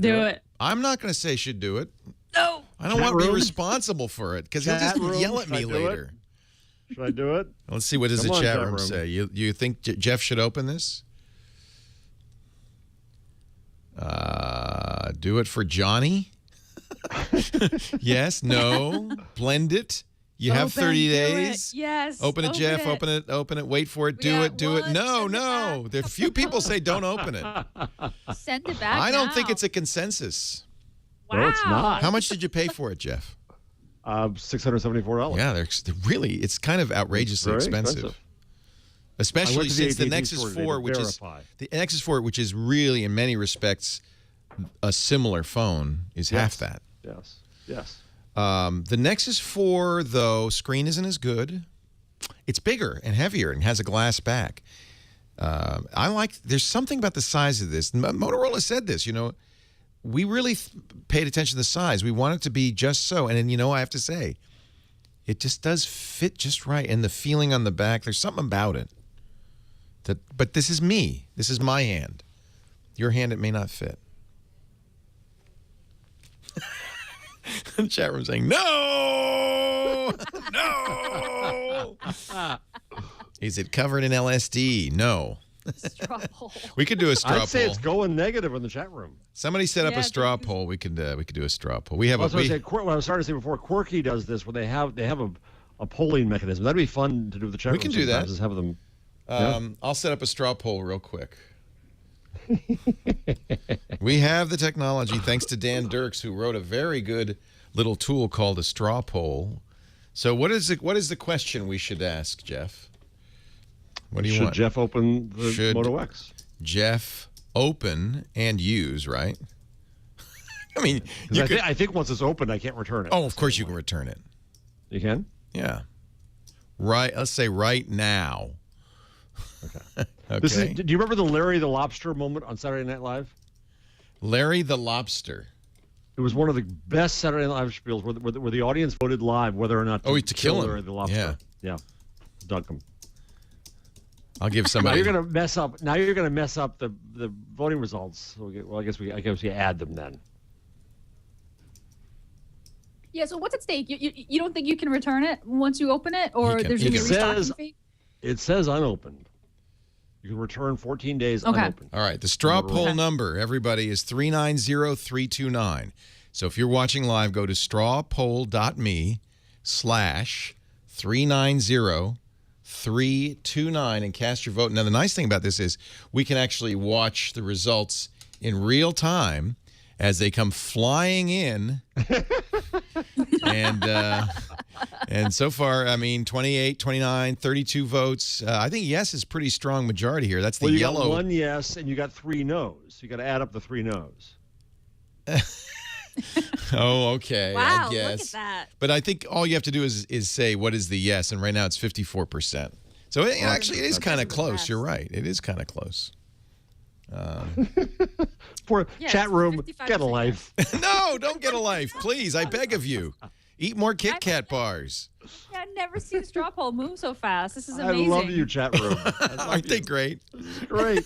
Do it? I'm not going to say should do it. No. I don't want to be responsible for it because he'll just yell at me later. Should I do it? Let's see, what does the chat room say? You think Jeff should open this? Do it for Johnny? Yes, no. Blend it. You have 30 days. Yes. Open it, Jeff. Open it. Wait for it. Do it. No. There are few people say don't open it. Send it back. I don't think it's a consensus. Wow. No, it's not. How much did you pay for it, Jeff? $674. Yeah, they're really, it's kind of outrageously expensive. Especially since the Nexus 4, the Nexus 4, which is really in many respects a similar phone, is half that. Yes. The Nexus 4, though, screen isn't as good. It's bigger and heavier and has a glass back. There's something about the size of this. Motorola said this, we really paid attention to the size. We want it to be just so. And then, I have to say, it just does fit just right. And the feeling on the back, there's something about it. But this is me. This is my hand. Your hand, it may not fit. The chat room saying, no! No! Is it covered in LSD? No. Straw poll. We could do a straw I'd say poll. it's going negative in the chat room. Somebody set up Yeah, a straw poll. We could do a straw poll. We have What I was starting to say before, Quirky does this where they have a polling mechanism. That'd be fun to do with the chat room. We can do that. Just have them. I'll set up a straw poll real quick. We have the technology, thanks to Dan Dirks, who wrote a very good little tool called a straw poll. So what is the question we should ask, Jeff? What do you want? Should Jeff open the Moto X? Jeff open and use, right? I mean, I think once it's open, I can't return it. Oh, of course you can return it. You can? Yeah. Right. Let's say right now. Okay. Okay. Do you remember the Larry the Lobster moment on Saturday Night Live? Larry the Lobster. It was one of the best Saturday Night Live spiels where the audience voted live whether or not to kill him. Larry the Lobster. Yeah. Dunk him. I'll give somebody. Now you're gonna mess up. Now you're gonna mess up the voting results. So I guess we add them then. Yeah. So what's at stake? You don't think you can return it once you open it, or can- there's you gonna be a can. restocking fee? It says unopened. You can return 14 days unopened. All right. The straw poll number, everybody, is 390329. So if you're watching live, go to strawpoll.me/390329 and cast your vote. Now, the nice thing about this is we can actually watch the results in real time as they come flying in. And so far, I mean, 28, 29, 32 votes. I think yes is pretty strong majority here. That's the you yellow. got one yes and you got 3 no's. You got to add up the 3 no's. Oh, okay. Wow, I guess. look at that. But I think all you have to do is say what is the yes, and right now it's 54%. So actually, it is kind of close. You're right. It is kind of close. For chat room, get a life. No, don't get a life, please. I beg of you. Eat more KitKat bars. Yeah, I've never seen a straw poll move so fast. This is amazing. I love you, chat room. Aren't they great? Great.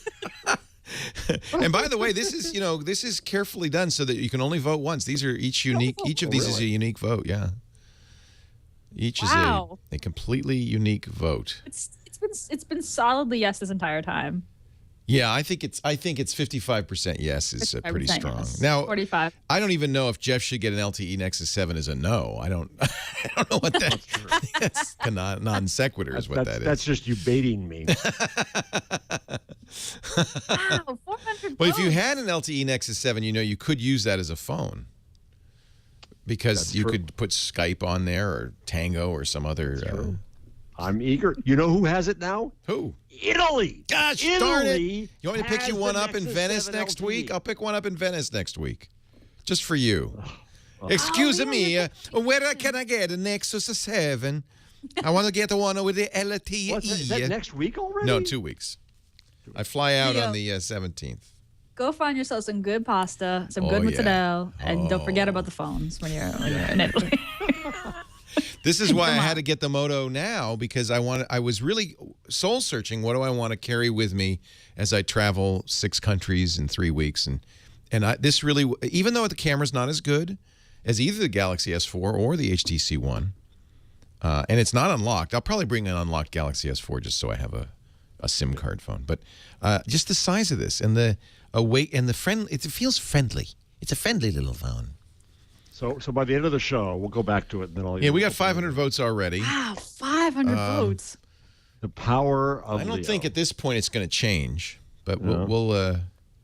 And by the way, this is carefully done so that you can only vote once. These are each unique. Each of these is a unique vote. Yeah. Each is a completely unique vote. It's been solidly yes this entire time. Yeah, I think it's 55% yes is pretty strong. Yes. Now 45. I don't even know if Jeff should get an LTE Nexus 7 as a no. I don't know what that. That's non sequitur is what that is. That's just you baiting me. Wow, 400 Well, if you votes. had an LTE Nexus 7, you could use that as a phone because you could put Skype on there or Tango or some other. I'm eager. You know who has it now? Who? Italy. Gosh Italy darn it. You want me to pick has you the one up in Nexus Venice 7 next LTE. week? I'll pick one up in Venice next week. Just for you. Excuse me, where can I get a Nexus 7? I want to get the one with the LTE. What's that? Is that next week already? No, 2 weeks. I fly out on the 17th. Go find yourself some good pasta, some good mozzarella, and don't forget about the phones when you're in Italy. This is why I had to get the Moto now, because I was really soul searching. What do I want to carry with me as I travel 6 countries in 3 weeks? And this really, even though the camera's not as good as either the Galaxy S4 or the HTC One, and it's not unlocked. I'll probably bring an unlocked Galaxy S4 just so I have a SIM card phone. But just the size of this and the weight and the friend, it feels friendly. It's a friendly little phone. So by the end of the show, we'll go back to it. And then I'll. Yeah, we got 500 votes already. Wow, 500 votes. The power of. I don't think at this point it's going to change, but No. we'll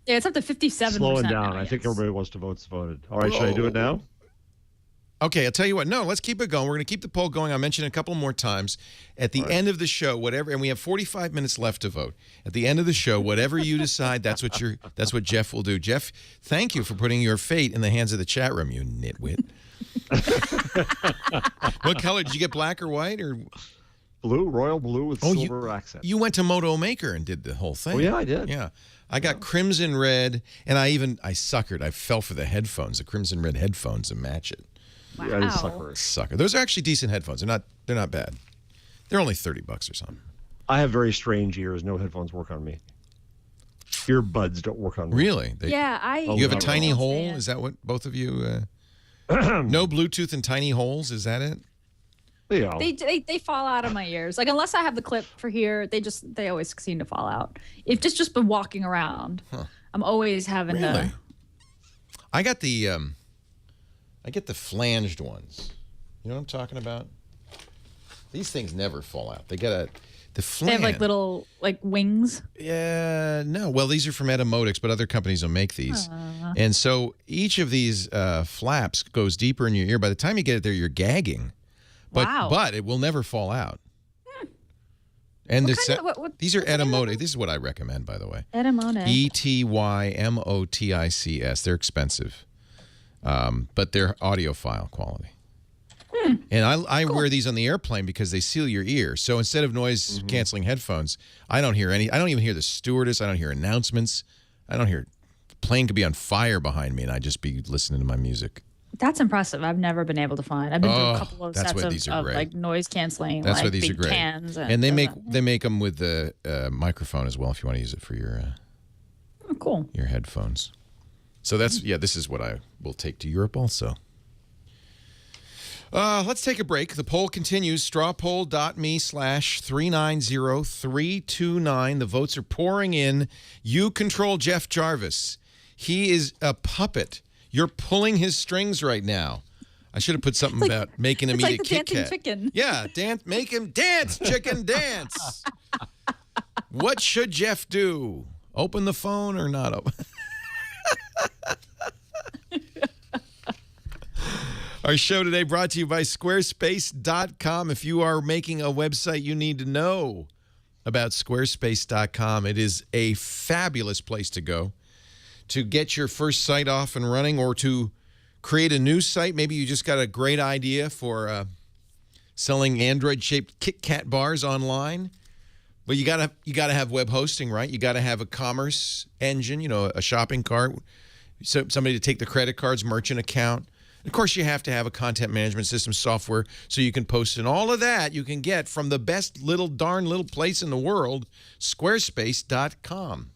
Yeah, it's up to 57%. slowing down. now, I think yes. everybody wants to vote voted. All right, should I do it now? Okay, I'll tell you what. No, let's keep it going. We're going to keep the poll going. I'll mention it a couple more times. At the end of the show, whatever, and we have 45 minutes left to vote. At the end of the show, whatever you decide, that's what Jeff will do. Jeff, thank you for putting your fate in the hands of the chat room, you nitwit. What color? Did you get black or white or Blue, royal blue with silver accent. You went to Moto Maker and did the whole thing. Oh, yeah, I did. Yeah. I got crimson red, and I suckered. I fell for the headphones, the crimson red headphones, to match it. Wow. Yeah, sucker. Sucker. Those are actually decent headphones. They're not bad. They're only $30 or something. I have very strange ears. No headphones work on me. Earbuds don't work on me. Really? Yeah, You have a tiny don't hole? understand. Is that what both of you? No Bluetooth and tiny holes? Is that it? Yeah. They fall out of my ears. Like unless I have the clip for here, they always seem to fall out. If just been walking around, I'm always having to. I got the flanged ones. You know what I'm talking about? These things never fall out. They got the flange. They have like little wings. Yeah, no. Well, these are from Moto X, but other companies don't make these. And so each of these flaps goes deeper in your ear. By the time you get it there, you're gagging. But it will never fall out. And these are Etymotic. This is what I recommend, by the way. Etymotic. Etymotics. They're expensive, but they're audiophile quality. And I wear these on the airplane because they seal your ear. So instead of noise canceling headphones, I don't hear any. I don't even hear the stewardess. I don't hear announcements. I don't hear. The plane could be on fire behind me, and I'd just be listening to my music. That's impressive. I've never been able to find. I've been through a couple of sets of like noise canceling. That's why these big are great. Cans and they make them with the microphone as well if you want to use it for your cool your headphones. So this is what I will take to Europe also. Let's take a break. The poll continues. Strawpoll.me/390329. The votes are pouring in. You control Jeff Jarvis. He is a puppet. You're pulling his strings right now. I should have put something about making him eat a KitKat. Dancing chicken. Yeah, make him dance, chicken, dance. What should Jeff do? Open the phone or not open? Our show today brought to you by Squarespace.com. If you are making a website, you need to know about Squarespace.com. It is a fabulous place to go to get your first site off and running, or to create a new site. Maybe you just got a great idea for selling Android-shaped KitKat bars online. But you gotta have web hosting, right? You got to have a commerce engine, a shopping cart, so somebody to take the credit cards, merchant account. Of course, you have to have a content management system software so you can post, and all of that you can get from the best darn little place in the world, Squarespace.com.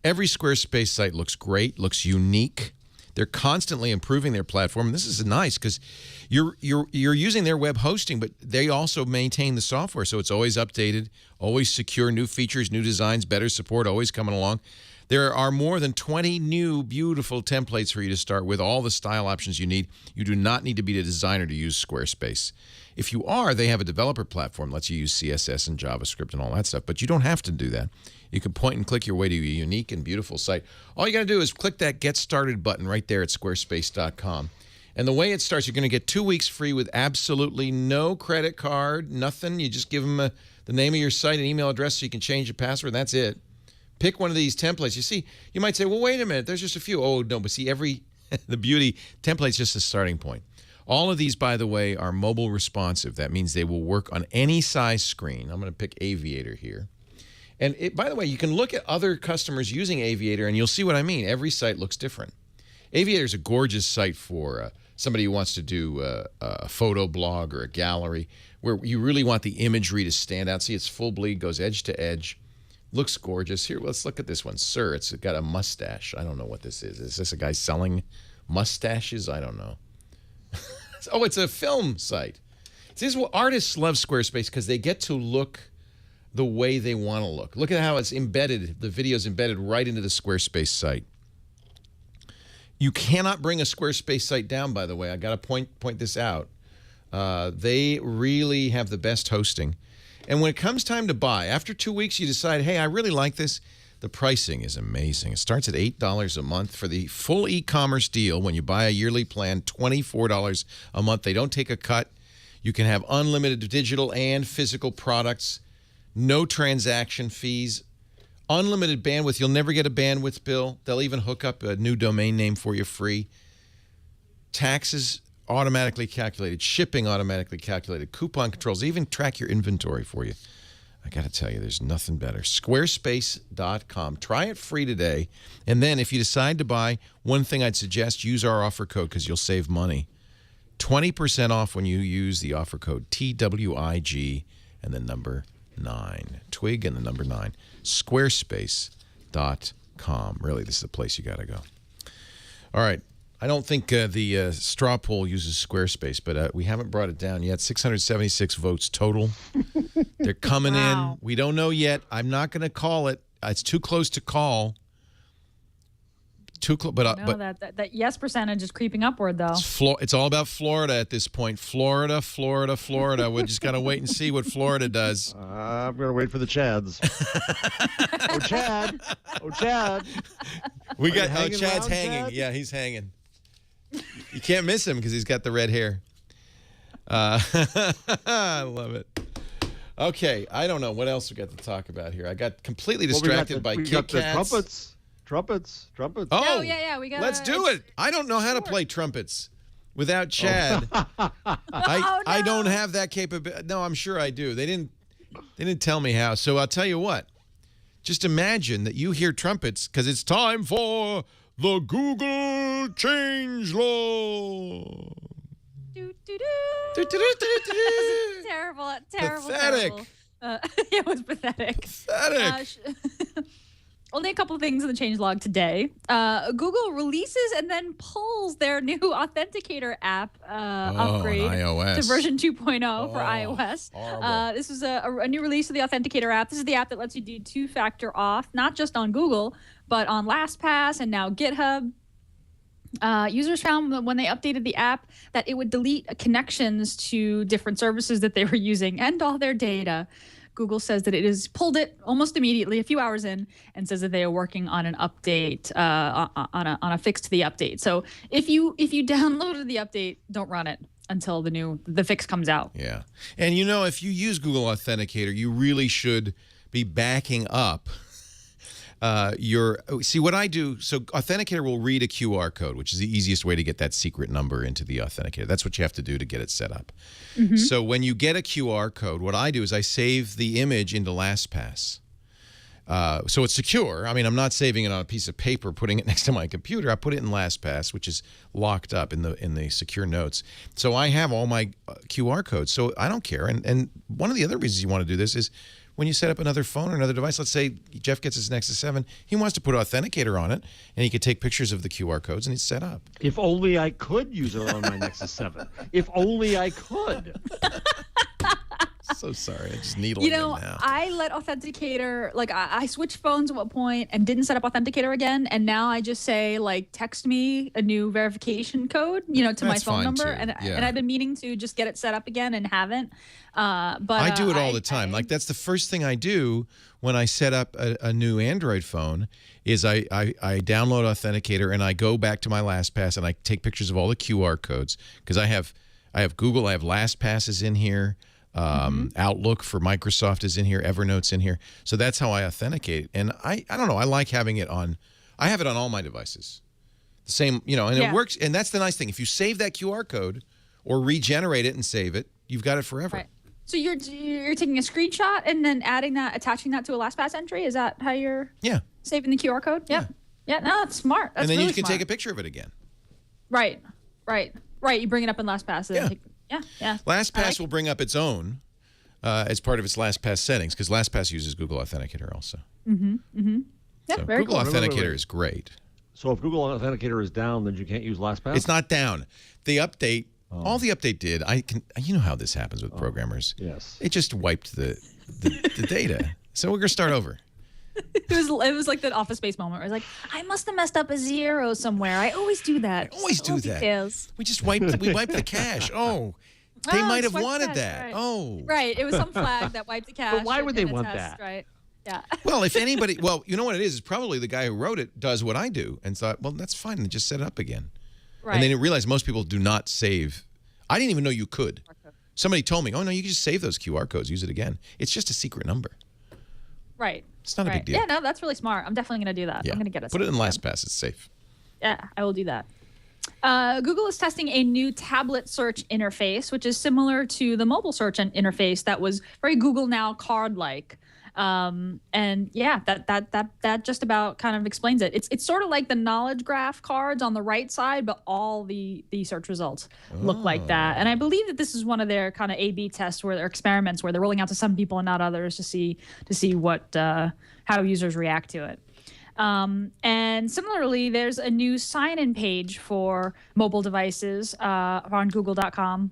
Every Squarespace site looks great, looks unique. They're constantly improving their platform. And this is nice because you're using their web hosting, but they also maintain the software, so it's always updated, always secure, new features, new designs, better support, always coming along. There are more than 20 new beautiful templates for you to start with, all the style options you need. You do not need to be a designer to use Squarespace. If you are, they have a developer platform that lets you use CSS and JavaScript and all that stuff, but you don't have to do that. You can point and click your way to a unique and beautiful site. All you got to do is click that Get Started button right there at Squarespace.com. And the way it starts, you're going to get 2 weeks free with absolutely no credit card, nothing. You just give them the name of your site and email address so you can change the password. That's it. Pick one of these templates. You see, you might say, well, wait a minute, there's just a few. Oh, no, but see, the beauty, template's just a starting point. All of these, by the way, are mobile responsive. That means they will work on any size screen. I'm going to pick Aviator here. And by the way, you can look at other customers using Aviator, and you'll see what I mean. Every site looks different. Aviator is a gorgeous site for somebody who wants to do a photo blog or a gallery where you really want the imagery to stand out. See, it's full bleed, goes edge to edge. Looks gorgeous. Here, let's look at this one. Sir, it's got a mustache. I don't know what this is. Is this a guy selling mustaches? I don't know. Oh, it's a film site. This is what artists love Squarespace, because they get to look the way they want to look. Look at how it's embedded. The video's embedded right into the Squarespace site. You cannot bring a Squarespace site down, by the way. I got to point this out. They really have the best hosting. And when it comes time to buy, after 2 weeks, you decide, hey, I really like this. The pricing is amazing. It starts at $8 a month for the full e-commerce deal. When you buy a yearly plan, $24 a month. They don't take a cut. You can have unlimited digital and physical products. No transaction fees. Unlimited bandwidth. You'll never get a bandwidth bill. They'll even hook up a new domain name for you free. Taxes automatically calculated. Shipping automatically calculated. Coupon controls. They even track your inventory for you. I got to tell you, there's nothing better. Squarespace.com. Try it free today. And then if you decide to buy, one thing I'd suggest, use our offer code because you'll save money. 20% off when you use the offer code TWIG and the number 9. Twig and the number 9. Squarespace.com. Really, this is the place you got to go. All right. I don't think the straw poll uses Squarespace, but we haven't brought it down yet. 676 votes total. They're coming in. We don't know yet. I'm not going to call it. It's too close to call. That yes percentage is creeping upward, though. It's all about Florida at this point. Florida. We're just going to wait and see what Florida does. I'm going to wait for the Chads. Chad. We got Chad's around, hanging. Chad? Yeah, he's hanging. You can't miss him because he's got the red hair. I love it. Okay, I don't know what else we got to talk about here. I got completely distracted by KitKats. Trumpets. Oh, yeah. Let's do it. I don't know how to play trumpets without Chad. I don't have that capability. No, I'm sure I do. They didn't tell me how. So I'll tell you what. Just imagine that you hear trumpets because it's time for the Google change log. Terrible. Pathetic. It was pathetic. Only a couple of things in the changelog today. Google releases and then pulls their new authenticator app upgrade to version 2.0 for iOS. This is a new release of the authenticator app. This is the app that lets you do two-factor auth, not just on Google, but on LastPass and now GitHub. Users found that when they updated the app that it would delete connections to different services that they were using and all their data. Google says that it has pulled it almost immediately, a few hours in, and says that they are working on an update, on a fix to the update. So if you downloaded the update, don't run it until the fix comes out. Yeah, and if you use Google Authenticator, you really should be backing up. See what I do. So Authenticator will read a QR code, which is the easiest way to get that secret number into the Authenticator. That's what you have to do to get it set up. Mm-hmm. So when you get a QR code, what I do is I save the image into LastPass. So it's secure. I mean, I'm not saving it on a piece of paper, putting it next to my computer. I put it in LastPass, which is locked up in the secure notes. So I have all my QR codes. So I don't care. And one of the other reasons you want to do this is when you set up another phone or another device, let's say Jeff gets his Nexus 7, he wants to put Authenticator on it, and he could take pictures of the QR codes, and it's set up. If only I could use it on my Nexus 7. If only I could. So sorry, I just needle him now. I let Authenticator, I switched phones at one point and didn't set up Authenticator again, and now I just say, text me a new verification code, to my phone number, and I've been meaning to just get it set up again and haven't. But I do it all the time. That's the first thing I do when I set up a new Android phone is I download Authenticator and I go back to my LastPass and I take pictures of all the QR codes because I have Google, I have LastPass is in here. Outlook for Microsoft is in here. Evernote's in here. So that's how I authenticate. And I don't know. I like having it on. I have it on all my devices. The same, and it works. And that's the nice thing. If you save that QR code or regenerate it and save it, you've got it forever. Right. So you're taking a screenshot and then attaching that to a LastPass entry? Is that how you're saving the QR code? Yeah. Yeah, no, that's smart. That's and then really you can smart. take a picture of it again. Right. You bring it up in LastPass. Yeah. LastPass will bring up its own as part of its LastPass settings because LastPass uses Google Authenticator also. Yeah, so very Google cool. Authenticator is great. So if Google Authenticator is down, then you can't use LastPass? It's not down. The update, all the update did, how this happens with programmers. Yes. It just wiped the data. So we're going to start over. It was like that Office Space moment where I was like, I must have messed up a zero somewhere. I always do that. I always do that. We just wiped the cache. They might have wanted that. Right. Right. It was some flag that wiped the cache. But why would they want that? Right. Yeah. Well, if anybody, you know what it is? It's probably the guy who wrote it does what I do and thought, well, that's fine, and just set it up again. Right. And then it realized most people do not save. I didn't even know you could. Somebody told me, oh, no, you can just save those QR codes, use it again. It's just a secret number. Right. It's not a big deal. Yeah, no, that's really smart. I'm definitely going to do that. Yeah. I'm going to get it. Put it in LastPass. It's safe. Yeah, I will do that. Google is testing a new tablet search interface, which is similar to the mobile search interface that was very Google Now card-like. And yeah, that just about kind of explains it. It's sort of like the knowledge graph cards on the right side, but all the search results look like that. And I believe that this is one of their kind of A/B tests where they're experiments where they're rolling out to some people and not others to see what how users react to it. And similarly, there's a new sign-in page for mobile devices on Google.com.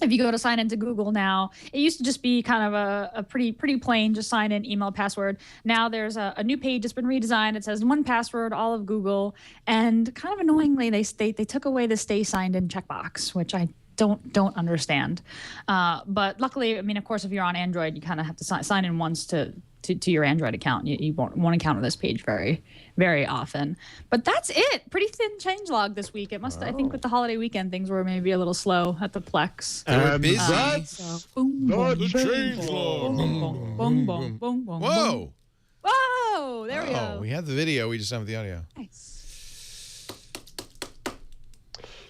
If you go to sign into Google now, it used to just be kind of a pretty plain, just sign in, email, password. Now there's a new page that's been redesigned. It says 1Password, all of Google. And kind of annoyingly, they took away the stay signed in checkbox, which I don't understand. But luckily, I mean, of course, if you're on Android, you kind of have to sign in once to your Android account. You won't encounter this page very, very often. But that's it. Pretty thin changelog this week. It must. I think with the holiday weekend, things were maybe a little slow at the Plex. They were busy. That's Boom, the boom, changelog. boom, boom, boom, boom, boom. Whoa. Whoa! There we Oh, go. we have the video. We just don't have the audio. Nice.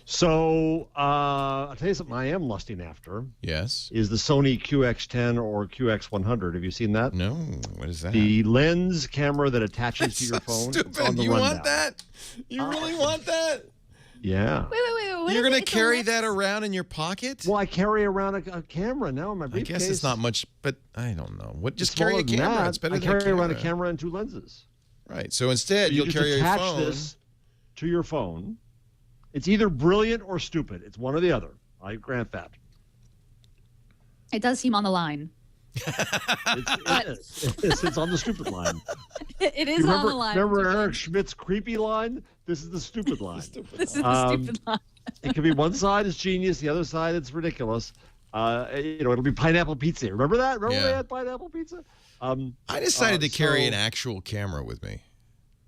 So I'll tell you something I am lusting after Yes. is the Sony QX10 or QX100. Have you seen that? No. What is that? The lens camera that attaches That's to your so phone. stupid. It's on the You rundown. want that? You really want that? Yeah. Wait. What You're is going it? to It's a carry lens? that around in your pocket? Well, I carry around a camera now in my I briefcase. guess it's not much, but I don't know. What? Just It's carry a smaller than camera. that. It's better I than carry a around a camera and two lenses. Right. So instead, You you'll just carry your attach phone. this to your phone. It's either brilliant or stupid. It's one or the other. I grant that. It does seem on the line. It's on the stupid line. It is You on the line. remember Eric Schmidt's creepy line? This is the stupid line. This is the stupid line. It could be one side is genius, the other side it's ridiculous. It'll be pineapple pizza. Remember that? Remember Yeah. they had pineapple pizza? I decided to carry so- an actual camera with me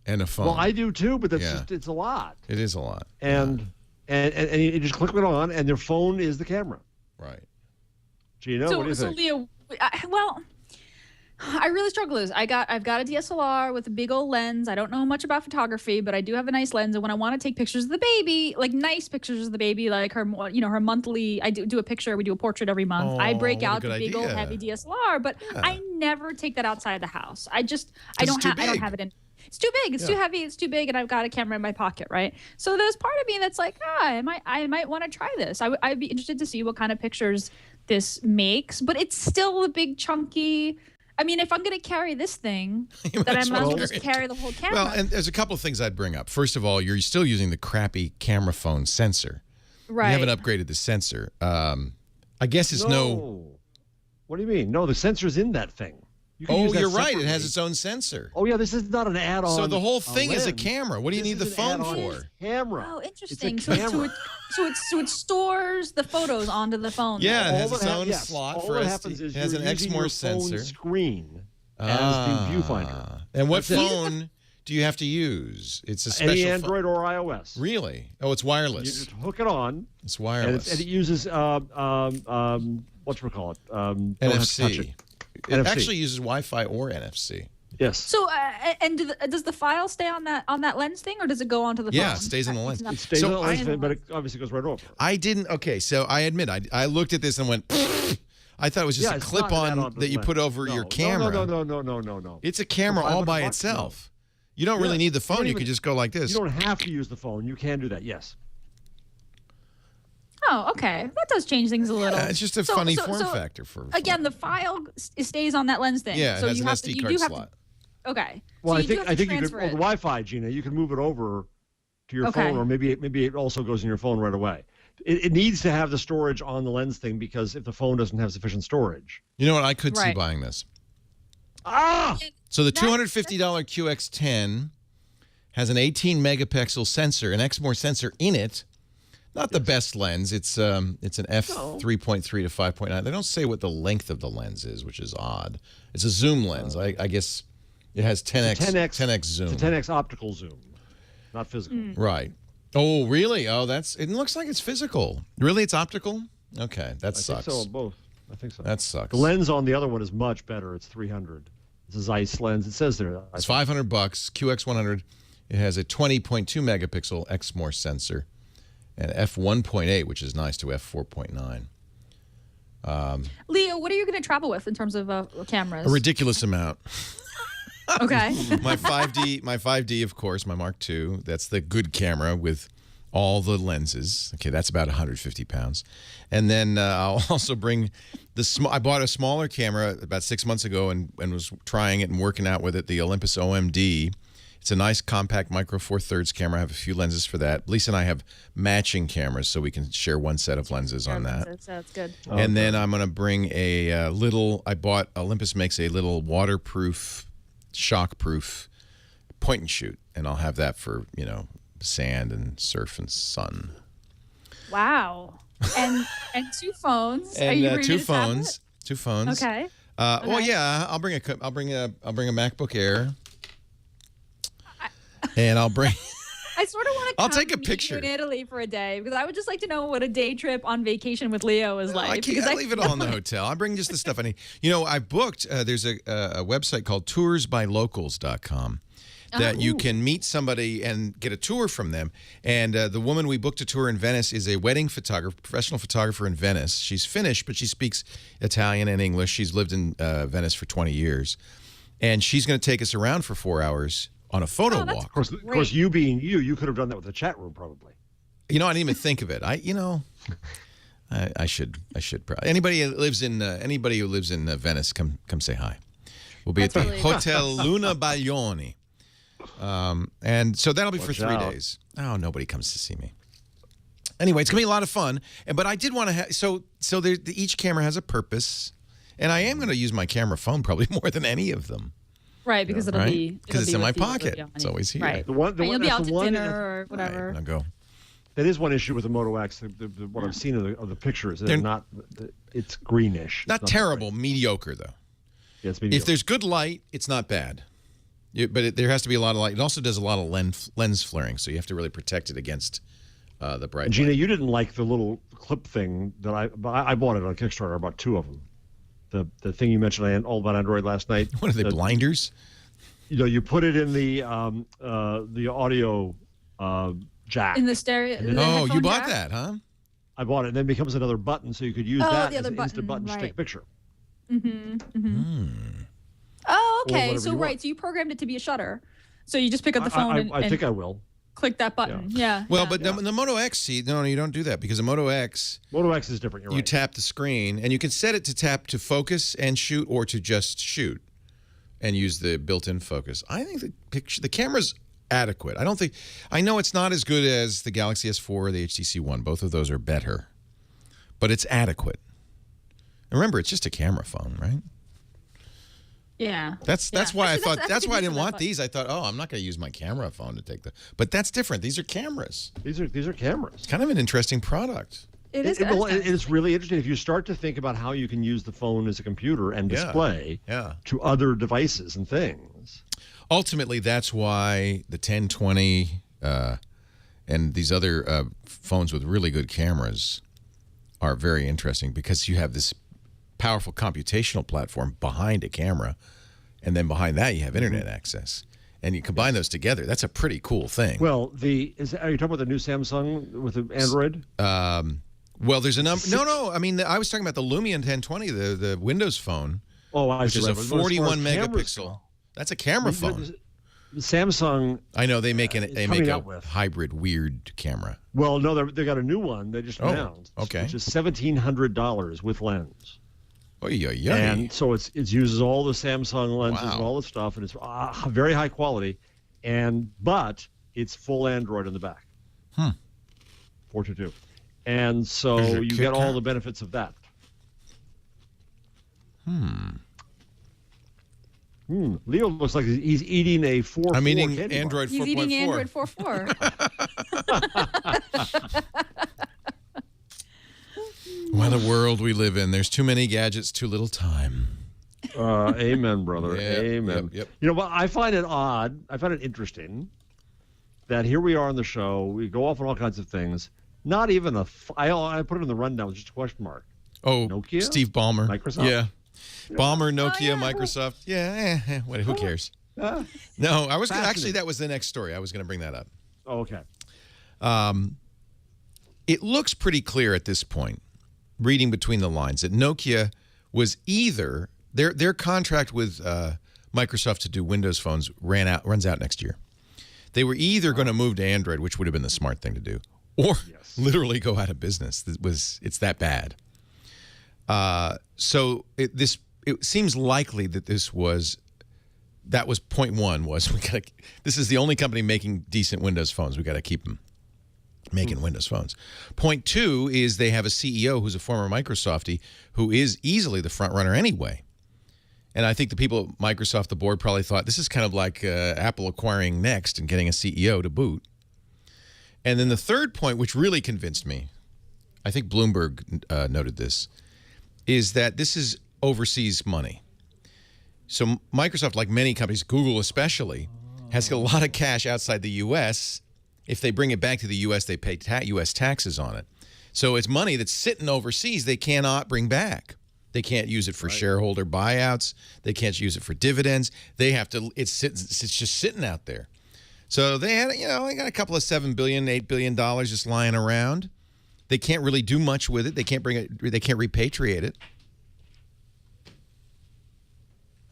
and a phone. Well, I do too, but that's Yeah. just it's a lot. It is a lot. And you just click it on, and their phone is the camera. Right. Gina, what do you So think? Leo, I really struggle with this. I've got a DSLR with a big old lens. I don't know much about photography, but I do have a nice lens. And when I want to take pictures of the baby, like nice pictures of the baby, like her monthly, I do a picture. We do a portrait every month. I break what a out the good big old idea. heavy DSLR, but Yeah. I never take that outside the house. I don't too have big. it in. It's too big. It's too heavy. It's too big, and I've got a camera in my pocket, right? So there's part of me that's like, I might want to try this. I'd be interested to see what kind of pictures this makes, but it's still a big chunky. I mean, if I'm going to carry this thing, then I as might well as well just carry it. carry the whole camera. Well, and there's a couple of things I'd bring up. First of all, you're still using the crappy camera phone sensor. right. You haven't upgraded the sensor. I guess it's no. What do you mean? No, the sensor's in that thing. You can use Oh, that you're right. It separately. has its own sensor. Oh yeah, this is not an add-on. So the whole thing is a lens. camera. What do you This need the is an phone add-on for? Camera. Oh, It's interesting. a So camera. it stores the photos onto the phone. Yeah, it All has that its own slot all for that SD. happens is It has you're an using Exmor your sensor. phone screen as the viewfinder. And what That's it. phone do you have to use? It's a special Any phone. Android or iOS. Really? Oh, it's You wireless. just hook it on, It's and, wireless. and it uses whatchamacallit? Don't have to touch NFC. it. It NFC. actually uses Wi-Fi or NFC. Yes. So does the file stay on that lens thing, or does it go onto the phone? Yeah, it stays on the lens. It stays So on the lens, I- but it obviously goes right over. I didn't. Okay, so I admit I looked at this and went. I thought it was just a It's not an clip-on add-on to that you the put lens. over your No, camera. No. It's a camera For all by 500 bucks, no. itself. You don't really Yeah, need the you phone. don't You even- could just go like this. You don't have to use the phone. You can do that. Yes. Oh, okay. That does change things a little. Yeah, it's just a So- funny so- form so, factor for. Again, the file stays on that lens thing. yeah, it so has you an have SD to, you card do have slot. To, okay. Well, so I think you you could. transfer Well, the it. Wi-Fi, Gina, you can move it over to your Okay. phone, or maybe it also goes in your phone right away. It needs to have the storage on the lens thing because if the phone doesn't have sufficient storage. You know what? I could see Right. buying this. Ah. So the That- $250 QX10 has an 18 megapixel sensor, an Exmor sensor in it. Not the best lens. It's an f3.3 to 5.9. They don't say what the length of the lens is, which is odd. It's a zoom lens. I guess it has 10x 10x zoom. It's a 10x optical zoom, not physical. Right. Oh, really? Oh, it looks like it's physical. Really, it's optical? Okay, that I sucks. think so. Both. I think so. That sucks. The lens on the other one is much better. It's 300. It's a Zeiss lens. It says there. It's $500. QX100. It has a 20.2 megapixel Exmor sensor and f1.8, which is nice, to f4.9. Leo, what are you going to travel with in terms of cameras? A ridiculous amount. Okay. My 5D, of course, my Mark II. That's the good camera with all the lenses. Okay, that's about 150 pounds. And then I'll also bring I bought a smaller camera about 6 months ago and was trying it and working out with it, the Olympus OMD. It's a nice compact micro Four Thirds camera. I have a few lenses for that. Lisa and I have matching cameras, so we can share one set of lenses on that. That's good. And then I'm going to bring a little. Olympus makes a little waterproof, shockproof point and shoot, and I'll have that for sand and surf and sun. Wow. And 2 phones. And Are you ready two to tap it? phones. 2 phones. Okay. Well, yeah, I'll bring a MacBook Air, and I'll bring. I sort of want to. I'll take a picture in Italy for a day because I would just like to know what a day trip on vacation with Leo is like. I can't leave it all in the hotel. I bring just the stuff I need. I booked. There's a website called toursbylocals.com that you can meet somebody and get a tour from them. And the woman we booked a tour in Venice is a wedding photographer, professional photographer in Venice. She's Finnish, but she speaks Italian and English. She's lived in Venice for 20 years. And she's going to take us around for 4 hours on a photo walk. Of course, you being you could have done that with the chat room probably. I didn't even think of it. I should probably. Anybody who lives in Venice, come say hi. We'll be at the Hotel Luna Baglioni. And so that'll be for 3 days. Oh, nobody comes to see me. Anyway, it's gonna be a lot of fun. But I did want to have each camera has a purpose, and I am going to use my camera phone probably more than any of them. Right, because it'll be it's in my pocket. It's always here. Right. You'll be out to dinner or whatever. Right, I'll go. That is one issue with the Moto X. What I've seen of the pictures, they're not. It's greenish. Not terrible, mediocre though. Yeah, it's mediocre. If there's good light, it's not bad. But there has to be a lot of light. It also does a lot of lens flaring, so you have to really protect it against the bright Gina, light. you didn't like the little clip thing that I bought it on Kickstarter. I bought 2 of them. The thing you mentioned all about Android last night. What are they, blinders? You put it in the audio jack. In the stereo. Oh, you bought that, huh? I bought it, and then it becomes another button, so you could use that as an instant button to take a picture. Oh, okay. So so you programmed it to be a shutter. So you just pick up the phone I think I will. Click that button. Yeah. Well, but the Moto X, no, you don't do that because the Moto X is different. You're right. You tap the screen, and you can set it to tap to focus and shoot, or to just shoot, and use the built-in focus. I think the camera's adequate. I know it's not as good as the Galaxy S4 or the HTC One. Both of those are better, but it's adequate. And remember, it's just a camera phone, right? Yeah. That's why that's why I didn't want these. I thought, I'm not going to use my camera phone to take but that's different. These are cameras. These are cameras. Kind of an interesting product. It's really interesting if you start to think about how you can use the phone as a computer and display to other devices and things. Ultimately, that's why the 1020 and these other phones with really good cameras are very interesting, because you have this powerful computational platform behind a camera, and then behind that you have internet access, and you combine those together. That's a pretty cool thing. Well, are you talking about the new Samsung with the Android? Well, there's a number. No. I mean, I was talking about the Lumia 1020, the Windows phone. Oh, I see. Which is a 41 megapixel. Cameras, that's a camera phone. Samsung. I know they make a hybrid weird camera. Well, no, they got a new one they just announced. Okay. Which is $1,700 with lens. And so it uses all the Samsung lenses and all the stuff, and it's very high quality, but it's full Android in the back. 422, and so you get all the benefits of that. Leo looks like he's eating a 4.4. I'm eating Android 4.4. He's eating Android 4.4. What a world we live in. There's too many gadgets, too little time. Amen, brother. Amen. Yep. You know what? I find it odd. I find it interesting that here we are on the show. We go off on all kinds of things. Not even I put it in the rundown with just a question mark. Oh, Nokia? Steve Ballmer. Microsoft. Yeah. Ballmer, Nokia, Microsoft. Who cares? No, I was actually, that was the next story. I was going to bring that up. Oh, okay. It looks pretty clear at this point, reading between the lines, that Nokia was either their contract with Microsoft to do Windows phones runs out next year. They were either going to move to Android, which would have been the smart thing to do, or literally go out of business. It's that bad. So it seems likely that this was that was point one. This is the only company making decent Windows phones. We got to keep them making Windows phones. Point two is they have a CEO who's a former Microsoftie who is easily the front runner anyway. And I think the people at Microsoft, the board, probably thought this is kind of like Apple acquiring Next and getting a CEO to boot. And then the third point, which really convinced me, I think Bloomberg noted this, is that this is overseas money. So Microsoft, like many companies, Google especially, has a lot of cash outside the U.S. If they bring it back to the U.S., they pay U.S. taxes on it. So it's money that's sitting overseas they cannot bring back. They can't use it for shareholder buyouts. They can't use it for dividends. They have to. It's just sitting out there. So they had, they got a couple of $7 billion, $8 billion just lying around. They can't really do much with it. They can't bring it. They can't repatriate it. I'm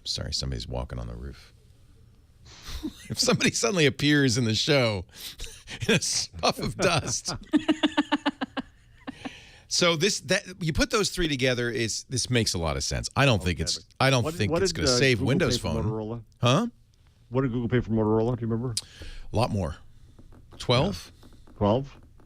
sorry, somebody's walking on the roof. If somebody suddenly appears in the show in a puff of dust. So you put those three together, this makes a lot of sense. I don't think it's going to save Google Windows pay for Phone. Motorola? Huh? What did Google pay for Motorola? Do you remember? A lot more. 12? Yeah.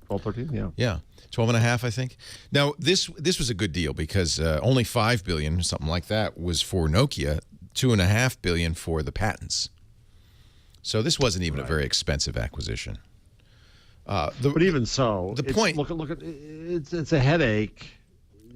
12, 13, yeah. Yeah. 12 and a half, I think. Now, this was a good deal because only $5 billion, something like that, was for Nokia, $2.5 billion for the patents. So this wasn't even a very expensive acquisition. But even so, the point. Look at it's a headache.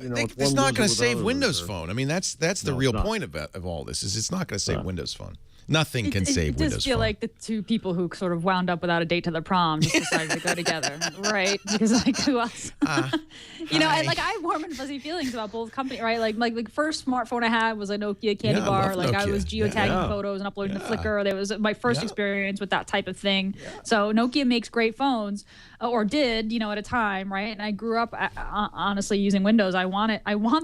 It's not going to save Windows Phone. I mean, that's the real point of all this. Is it's not going to save Windows Phone. Nothing can save Windows Phone. It does feel like the two people who sort of wound up without a date to the prom just decided to go together, right? Because who else? And like I have warm and fuzzy feelings about both companies, right? Like first smartphone I had was a Nokia candy bar. Like I was geotagging photos and uploading to Flickr. That was my first experience with that type of thing. So Nokia makes great phones, or did, at a time, right? And I grew up honestly using Windows. I want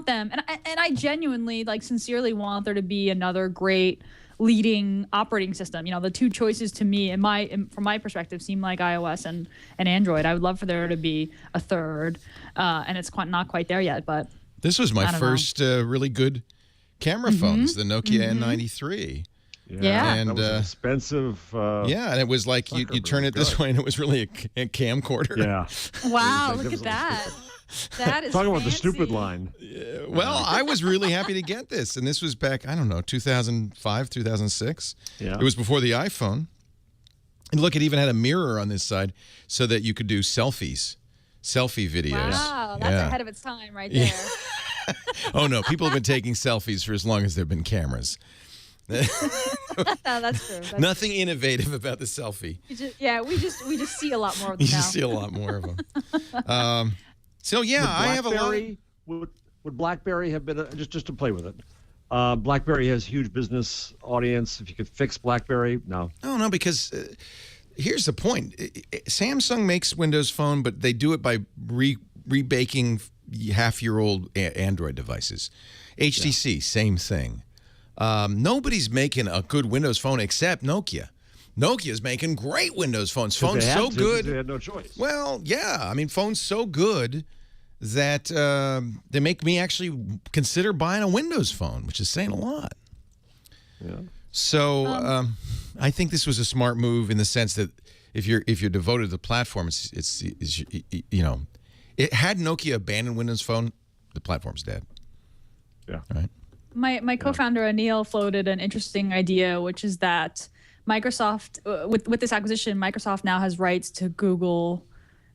them, and I genuinely, sincerely want there to be another great leading operating system. The two choices to me, from my perspective, seem like iOS and Android. I would love for there to be a third, and it's not quite there yet. But this was my first really good camera phones, the Nokia N93. Yeah, and that was expensive. And it was like you turn it this way, and it was really a camcorder. Yeah. Wow, look at that. That is talking fancy. about the stupid line. Well, I was really happy to get this, and this was back, 2005, 2006. Yeah. It was before the iPhone. And look, it even had a mirror on this side so that you could do selfie videos. Wow, that's ahead of its time right there. Oh no, people have been taking selfies for as long as there have been cameras. That's true. Nothing innovative about the selfie. We just see a lot more of them You now. just see a lot more of them. I have a lot. Would BlackBerry have been just to play with it? BlackBerry has huge business audience. If you could fix BlackBerry, no. No, because here's the point. Samsung makes Windows Phone, but they do it by rebaking half-year-old Android devices. HTC, same thing. Nobody's making a good Windows Phone except Nokia. Nokia's making great Windows phones. Phones so good. They had no choice. Well, yeah. I mean, phones so good that they make me actually consider buying a Windows Phone, which is saying a lot. Yeah. So I think this was a smart move in the sense that if you're devoted to the platform, it's it had Nokia abandoned Windows Phone, the platform's dead. Yeah. Right. My co-founder Anil floated an interesting idea, which is that Microsoft, with this acquisition, Microsoft now has rights to Google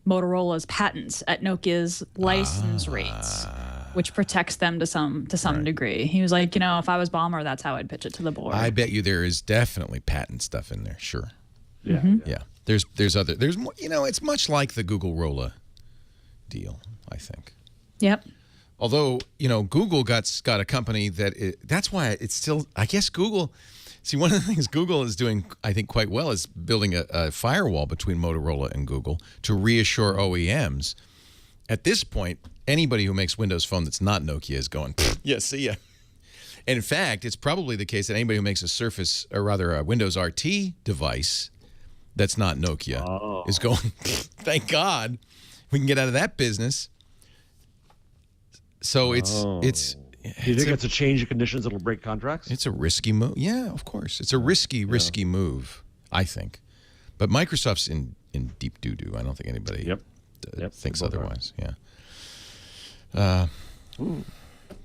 Motorola's patents at Nokia's license rates, which protects them to some degree. He was like, if I was Ballmer, that's how I'd pitch it to the board. I bet you there is definitely patent stuff in there. Sure. Yeah. Yeah. There's more. It's much like the Google Rolla deal, I think. Yep. Although, Google got a company that's why it's still, I guess Google. See, one of the things Google is doing, I think, quite well is building a firewall between Motorola and Google to reassure OEMs. At this point, anybody who makes Windows Phone that's not Nokia is going, yeah, see ya. And in fact, it's probably the case that anybody who makes a Windows RT device that's not Nokia is going, thank God we can get out of that business. So it's Do you think it's a change of conditions that'll break contracts? It's a risky move. Yeah, of course. It's a risky move, I think. But Microsoft's in deep doo-doo. I don't think anybody thinks otherwise. Yeah.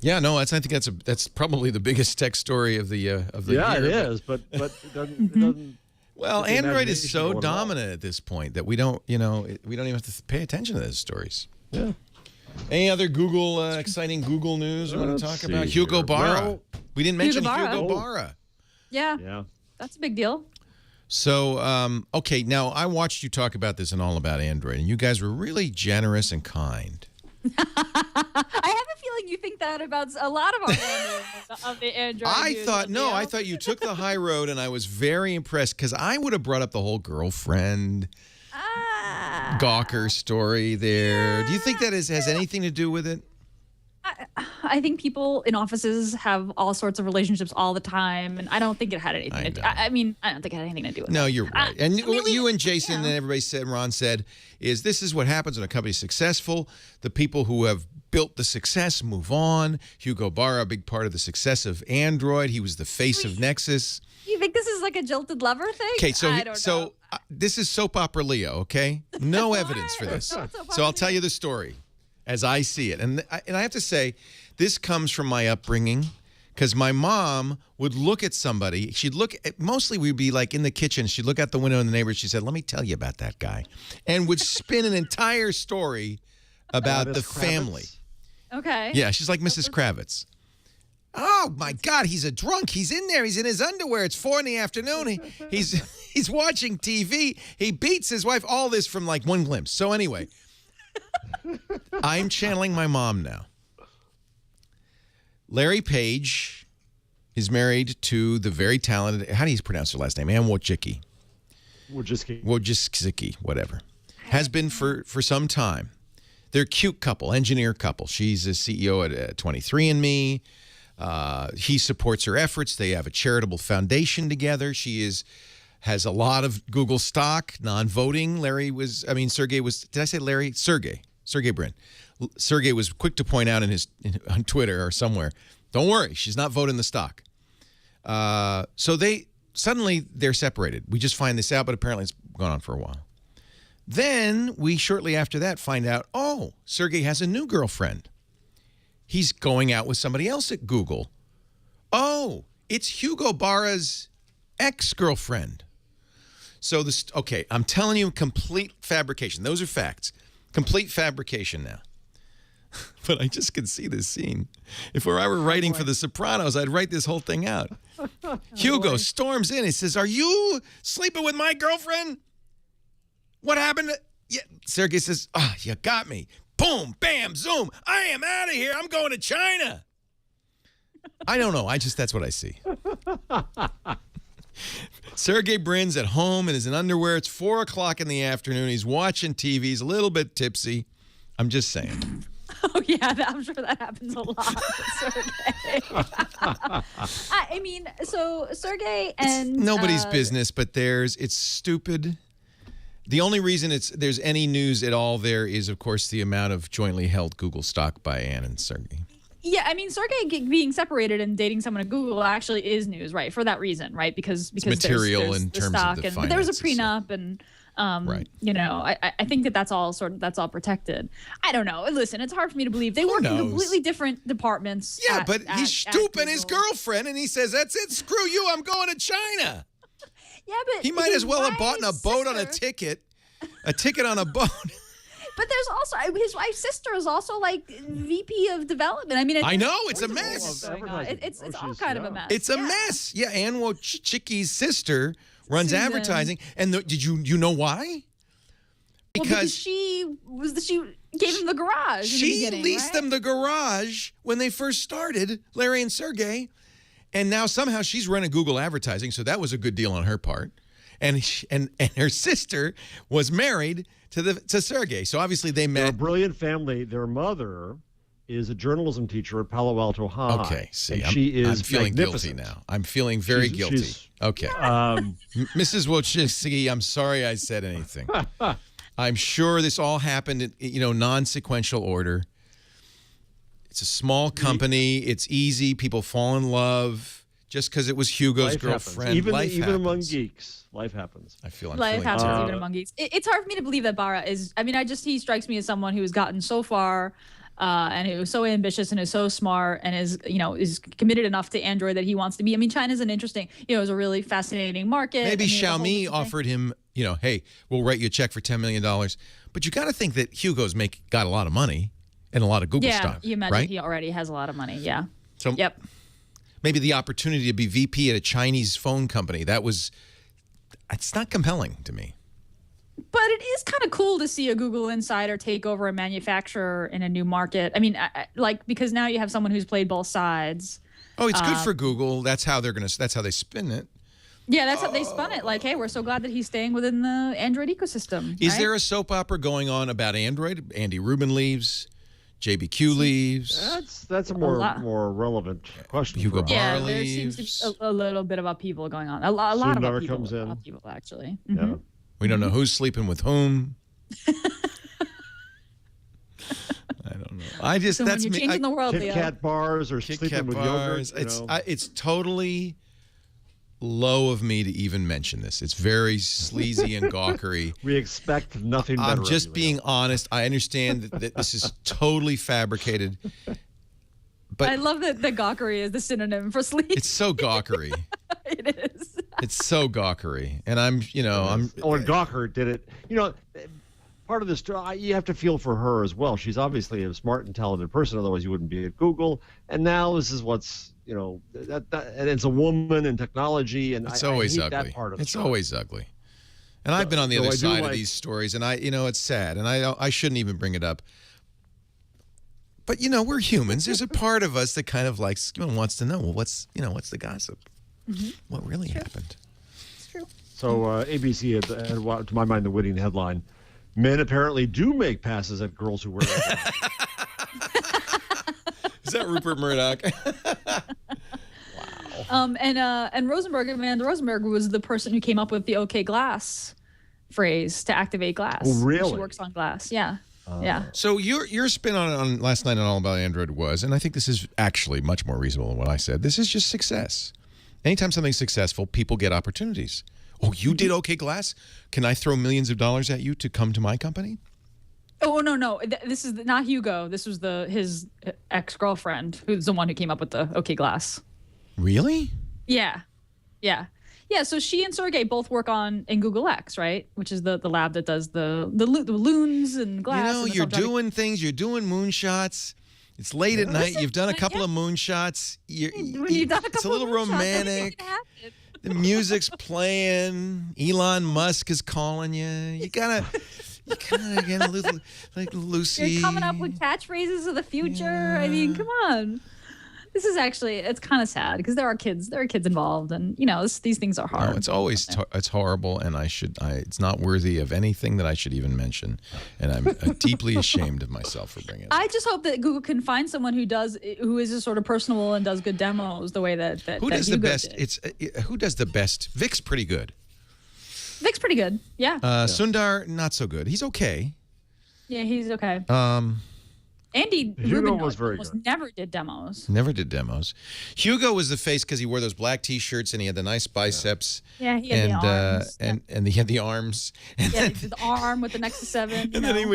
Yeah, no, I think that's probably the biggest tech story of the year. Yeah, it is, but it doesn't. Well, Android is so dominant at this point that we don't even have to pay attention to those stories. Yeah. Any other exciting Google news we want to talk about? Hugo Barra. Well, we didn't mention Hugo Barra. Yeah. That's a big deal. So, okay, now I watched you talk about this and all about Android, and you guys were really generous and kind. I have a feeling you think that about a lot of our of the Android. I thought you took the high road, and I was very impressed because I would have brought up the whole girlfriend Gawker story there. Do you think that has anything to do with it? I think people in offices have all sorts of relationships all the time, and I don't think it had anything to do. I don't think it had anything to do with it. No, you're right. And what you and Jason and everybody said, Ron said, is this is what happens when a company's successful. The people who have built the success move on. Hugo Barra, a big part of the success of Android. He was the face of Nexus. You think this is like a jilted lover thing? Okay, so this is soap opera Leo, okay? No evidence for this. So I'll tell you the story as I see it. And I have to say, this comes from my upbringing because my mom would look at somebody. She'd look at, mostly we'd be like in the kitchen. She'd look out the window in the neighborhood. She said, let me tell you about that guy. And would spin an entire story about the family. Okay. Yeah, she's like Mrs. Kravitz. Oh, my God, he's a drunk. He's in there. He's in his underwear. It's 4 PM. He's watching TV. He beats his wife. All this from like one glimpse. So anyway, I'm channeling my mom now. Larry Page is married to the very talented, how do you pronounce her last name? Ann Wojcicki. Wojcicki, whatever. Has been for some time. They're a cute couple, engineer couple. She's a CEO at 23andMe. He supports her efforts. They have a charitable foundation together. She has a lot of Google stock, non-voting. Sergey was, did I say Larry? Sergey Brin. Sergey was quick to point out on Twitter or somewhere, don't worry, she's not voting the stock. So they're separated. We just find this out, but apparently it's gone on for a while. Then we shortly after that find out, oh, Sergey has a new girlfriend. He's going out with somebody else at Google. Oh, it's Hugo Barra's ex-girlfriend. So okay, I'm telling you, complete fabrication. Those are facts. Complete fabrication now. But I just can see this scene. If I were writing for The Sopranos, I'd write this whole thing out. Hugo storms in. He says, are you sleeping with my girlfriend? What happened? Yeah. Sergey says, you got me. Boom, bam, zoom. I am out of here. I'm going to China. I don't know. That's what I see. Sergey Brin's at home in his underwear. It's 4 o'clock in the afternoon. He's watching TV. He's a little bit tipsy. I'm just saying. Oh, yeah, I'm sure that happens a lot with Sergey. So Sergey and... It's nobody's business, but it's stupid. The only reason there's any news at all there is, of course, the amount of jointly held Google stock by Ann and Sergey. Yeah, Sergey being separated and dating someone at Google actually is news, right? For that reason, right? Because it's material there's in terms stock of the finances. But there was a prenup, and right. I think that's all protected. I don't know. Listen, it's hard for me to believe they work in completely different departments. Yeah, but he's stooping his girlfriend, and he says, "That's it. Screw you. I'm going to China." Yeah, but he might as well have bought a boat on a ticket on a boat. But there's also his wife's sister is also like VP of development. I know it's a mess. It's all kind of a mess. It's a mess. Yeah, Ann Wojcicki's sister runs advertising, and did you know why? Because she gave him the garage. She leased them the garage when they first started, Larry and Sergey, and now somehow she's running Google advertising, so that was a good deal on her part. And her sister was married to Sergey, so obviously they met. They're a brilliant family. Their mother is a journalism teacher at Palo Alto High. Okay, see, I'm feeling guilty now. I'm feeling very guilty. Okay, Mrs. Wojcicki, I'm sorry I said anything. I'm sure this all happened in non-sequential order. It's a small company. It's easy. People fall in love just because it was Hugo's girlfriend. Even happens. among geeks, life happens. I feel I'm Life feeling happens terrible. even among geeks. It's hard for me to believe that Barra is. I mean, he strikes me as someone who has gotten so far, and who is so ambitious and is so smart and is committed enough to Android that he wants to be. I mean, China's an interesting, is a really fascinating market. Maybe and, Xiaomi offered him, hey, we'll write you a check for $10 million. But you got to think that Hugo's got a lot of money and a lot of Google stock. Yeah, you imagine right? he already has a lot of money. Yeah. So yep. Maybe the opportunity to be VP at a Chinese phone company, it's not compelling to me. But it is kind of cool to see a Google insider take over a manufacturer in a new market. I mean, because now you have someone who's played both sides. Oh, it's good for Google. That's how they spin it. Yeah, that's how they spun it. Like, hey, we're so glad that he's staying within the Android ecosystem. Is there a soap opera going on about Android? Andy Rubin leaves. JBQ leaves. That's a more relevant question. Hugo Barra yeah, leaves. there seems to be a little bit of upheaval going on. A lot of Sundar upheaval, comes in. actually. Yeah. Mm-hmm. We don't know who's sleeping with whom. I don't know. So that's when you're me. changing the world, Leo. KitKat bars or sleeping with bars. yogurt. It's totally low of me to even mention this. It's very sleazy and gawkery. We expect nothing better. I'm just being honest. I understand that this is totally fabricated. But I love that the gawkery is the synonym for sleep. it's so gawkery. It is. It's so gawkery. And I'm. And Gawker did it. Part of this, you have to feel for her as well. She's obviously a smart and talented person. Otherwise, you wouldn't be at Google. And now this is what's, and it's a woman in technology. And it's always I hate ugly. That part of it's the always ugly. And I've been on the other side of these stories, and it's sad, and I shouldn't even bring it up. But we're humans. There's a part of us that kind of wants to know, well, what's the gossip? Mm-hmm. What really happened? It's true. So ABC had, to my mind, the winning headline: men apparently do make passes at girls who wear that. Is that Rupert Murdoch? Wow. And Rosenberg, Amanda Rosenberg, was the person who came up with the OK Glass phrase to activate glass. Oh, really? She works on glass. Yeah. Yeah. So your spin on last night on All About Android was, and I think this is actually much more reasonable than what I said, this is just success. Anytime something's successful, people get opportunities. Oh, you did OK Glass? Can I throw millions of dollars at you to come to my company? Oh, no. This is not Hugo. This was his ex-girlfriend, who's the one who came up with the OK Glass. Really? Yeah. So she and Sergey both work in Google X, right? Which is the lab that does the loons and glass. You're doing things. You're doing moonshots. It's late at night. You've done a couple of moonshots. It's a little romantic. The music's playing. Elon Musk is calling you. You gotta get a little like Lucy. You're coming up with catchphrases of the future. Yeah. I mean, come on. This is it's kind of sad because there are kids involved, and these things are hard. No, it's always it's horrible, and it's not worthy of anything that I should even mention, and I'm deeply ashamed of myself for bringing it up. I just hope that Google can find someone who is just sort of personable and does good demos the way that who does Hugo the best? did. Who does the best? Vic's pretty good. Vic's pretty good. Yeah. Sundar not so good. He's okay. Yeah, he's okay. Andy Hugo Rubin was very good. Never did demos. Never did demos. Hugo was the face because he wore those black T-shirts and he had the nice bicepes. Yeah, he had the arms. And he had the arms. And then, the arm with the Nexus 7. And then he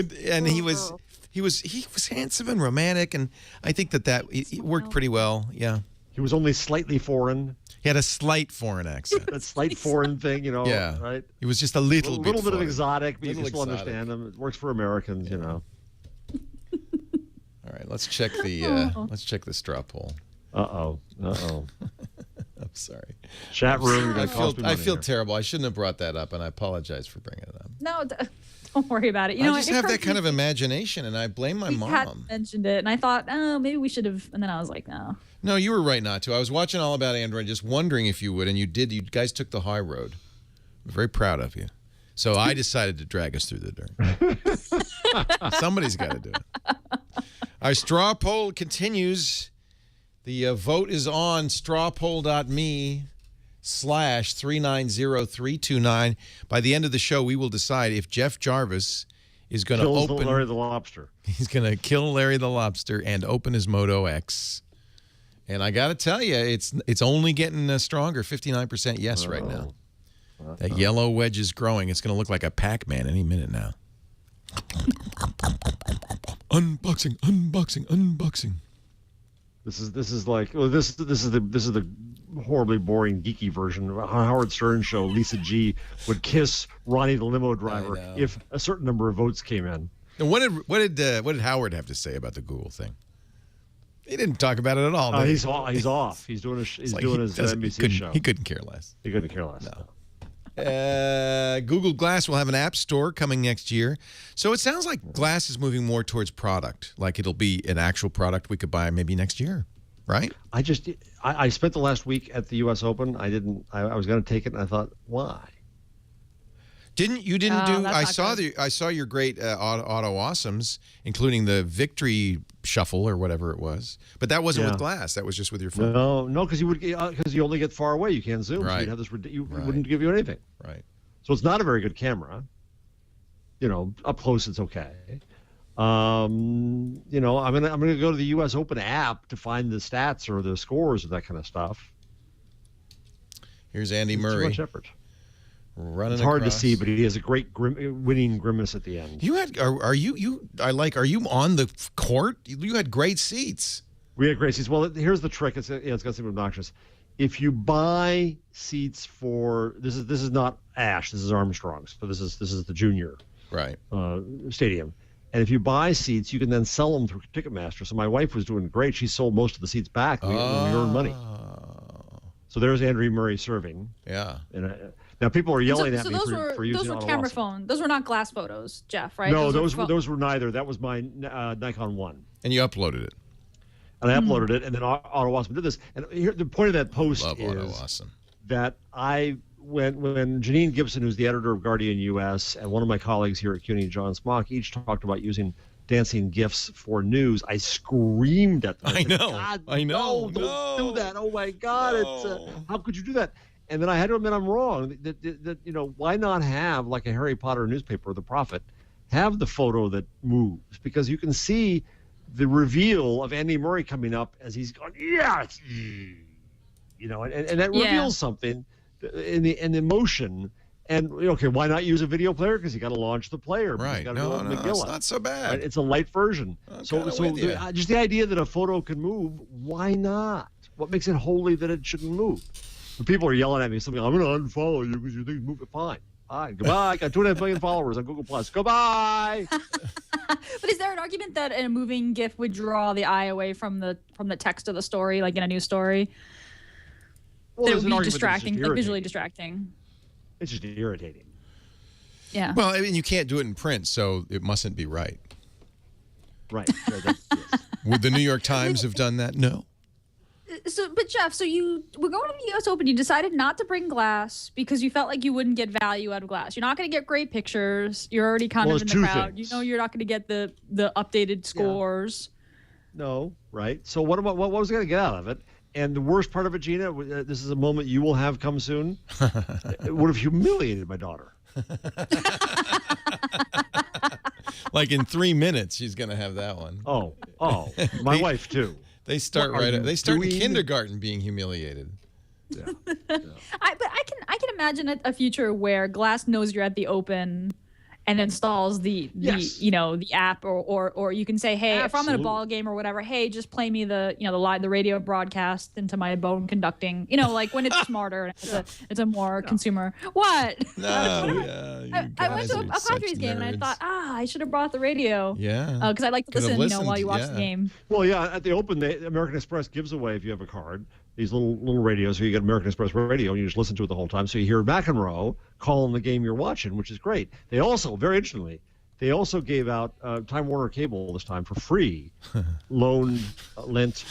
was handsome and romantic, and I think that it worked pretty well. Yeah. He was only slightly foreign. He had a slight foreign accent. That slight foreign thing, Yeah. Right? He was just a little bit of exotic, but you can still understand him. It works for Americans, All right, let's check the straw poll. Uh-oh. I'm sorry. Chat room. I feel terrible. I shouldn't have brought that up, and I apologize for bringing it up. No, don't worry about it. I just have that kind of imagination, and I blame my mom. Had mentioned it, and I thought, oh, maybe we should have, and then I was like, no. No, you were right not to. I was watching All About Android, just wondering if you would, and you did. You guys took the high road. I'm very proud of you. So I decided to drag us through the dirt. Somebody's got to do it. Our straw poll continues. The vote is on strawpoll.me/390329. By the end of the show, we will decide if Jeff Jarvis is going to open Larry the Lobster. He's going to kill Larry the Lobster and open his Moto X. And I got to tell you, it's only getting stronger. 59% yes right now. That yellow wedge is growing. It's going to look like a Pac-Man any minute now. Unboxing, unboxing, unboxing. This is like this is the horribly boring geeky version of a Howard Stern show. Lisa G would kiss Ronnie the limo driver if a certain number of votes came in. And what did Howard have to say about the Google thing? He didn't talk about it at all. He's off. He's doing his NBC show. He couldn't care less. He couldn't care less. No. Google Glass will have an app store coming next year. So it sounds like Glass is moving more towards product. Like it'll be an actual product we could buy maybe next year, right? I spent the last week at the U.S. Open. I was going to take it, and I thought, why? You didn't do? I saw your great Auto Awesomes, including the Victory Shuffle or whatever it was. But that wasn't with Glass. That was just with your phone. No, because you only get far away. You can't zoom. Right. So you'd have this. Wouldn't give you anything. Right. So it's not a very good camera. Up close it's okay. I'm gonna go to the U.S. Open app to find the stats or the scores or that kind of stuff. Here's Andy Murray. Too much effort. Running it's hard across. to see, but he has a great winning grimace at the end. Are you on the court? You had great seats. We had great seats. Well, here's the trick. It's going to seem obnoxious. If you buy seats for this is not Ash. This is Armstrong's. So this is the junior stadium. And if you buy seats, you can then sell them through Ticketmaster. So my wife was doing great. She sold most of the seats back. We earned money. So there's Andrew Murray serving. Yeah. And now people are yelling at me for using those were camera phone. Those were not Glass photos, Jeff, right? No, those were neither. That was my Nikon 1. And you uploaded it. And I uploaded it, and then Auto Awesome did this. And here, the point of that post Love is Auto Awesome. That when Janine Gibson, who's the editor of Guardian US, and one of my colleagues here at CUNY, John Smock, each talked about using dancing GIFs for news, I screamed at them. I know. No, don't do that. Oh my God, it's how could you do that? And then I had to admit I'm wrong. That why not have like a Harry Potter newspaper, The Prophet, have the photo that moves, because you can see the reveal of Andy Murray coming up as he's going, yes, and that reveals something in the motion. And okay, why not use a video player? Because you got to launch the player. Right? No, it's not so bad. Right? It's a light version. So just the idea that a photo can move, why not? What makes it holy that it shouldn't move? When people are yelling at me, something, I'm going to unfollow you because you think move it fine. All right, goodbye. I got 2.5 million followers on Google Plus. Goodbye. But is there an argument that a moving GIF would draw the eye away from the text of the story, like in a news story? Well, it would be distracting, like visually distracting. It's just irritating. Yeah. Well, I mean, you can't do it in print, so it mustn't be right. Right. Yes. Would the New York Times have done that? No. But Jeff, you were going to the U.S. Open. You decided not to bring Glass because you felt like you wouldn't get value out of Glass. You're not going to get great pictures. You're already kind of in the crowd. Things. You're not going to get the updated scores. Yeah. No, right. So what was I going to get out of it? And the worst part of it, Gina, this is a moment you will have come soon. It would have humiliated my daughter. Like in 3 minutes, she's going to have that one. Oh, my wife too. They start They start in kindergarten being humiliated. Yeah. I can imagine a future where Glass knows you're at the Open and installs the app or you can say, hey, if I'm at a ball game or whatever, hey, just play me the radio broadcast into my bone conducting, like when it's smarter and it's a more consumer. What? No, I went to a Padres game and I thought, I should have brought the radio. Yeah. Because I like to listen, while you watch the game. Well, yeah, at the Open, American Express gives away, if you have a card, these little radios. So you get American Express radio and you just listen to it the whole time. So you hear McEnroe calling the game you're watching, which is great. They also, very interestingly, gave out Time Warner Cable this time for free, lent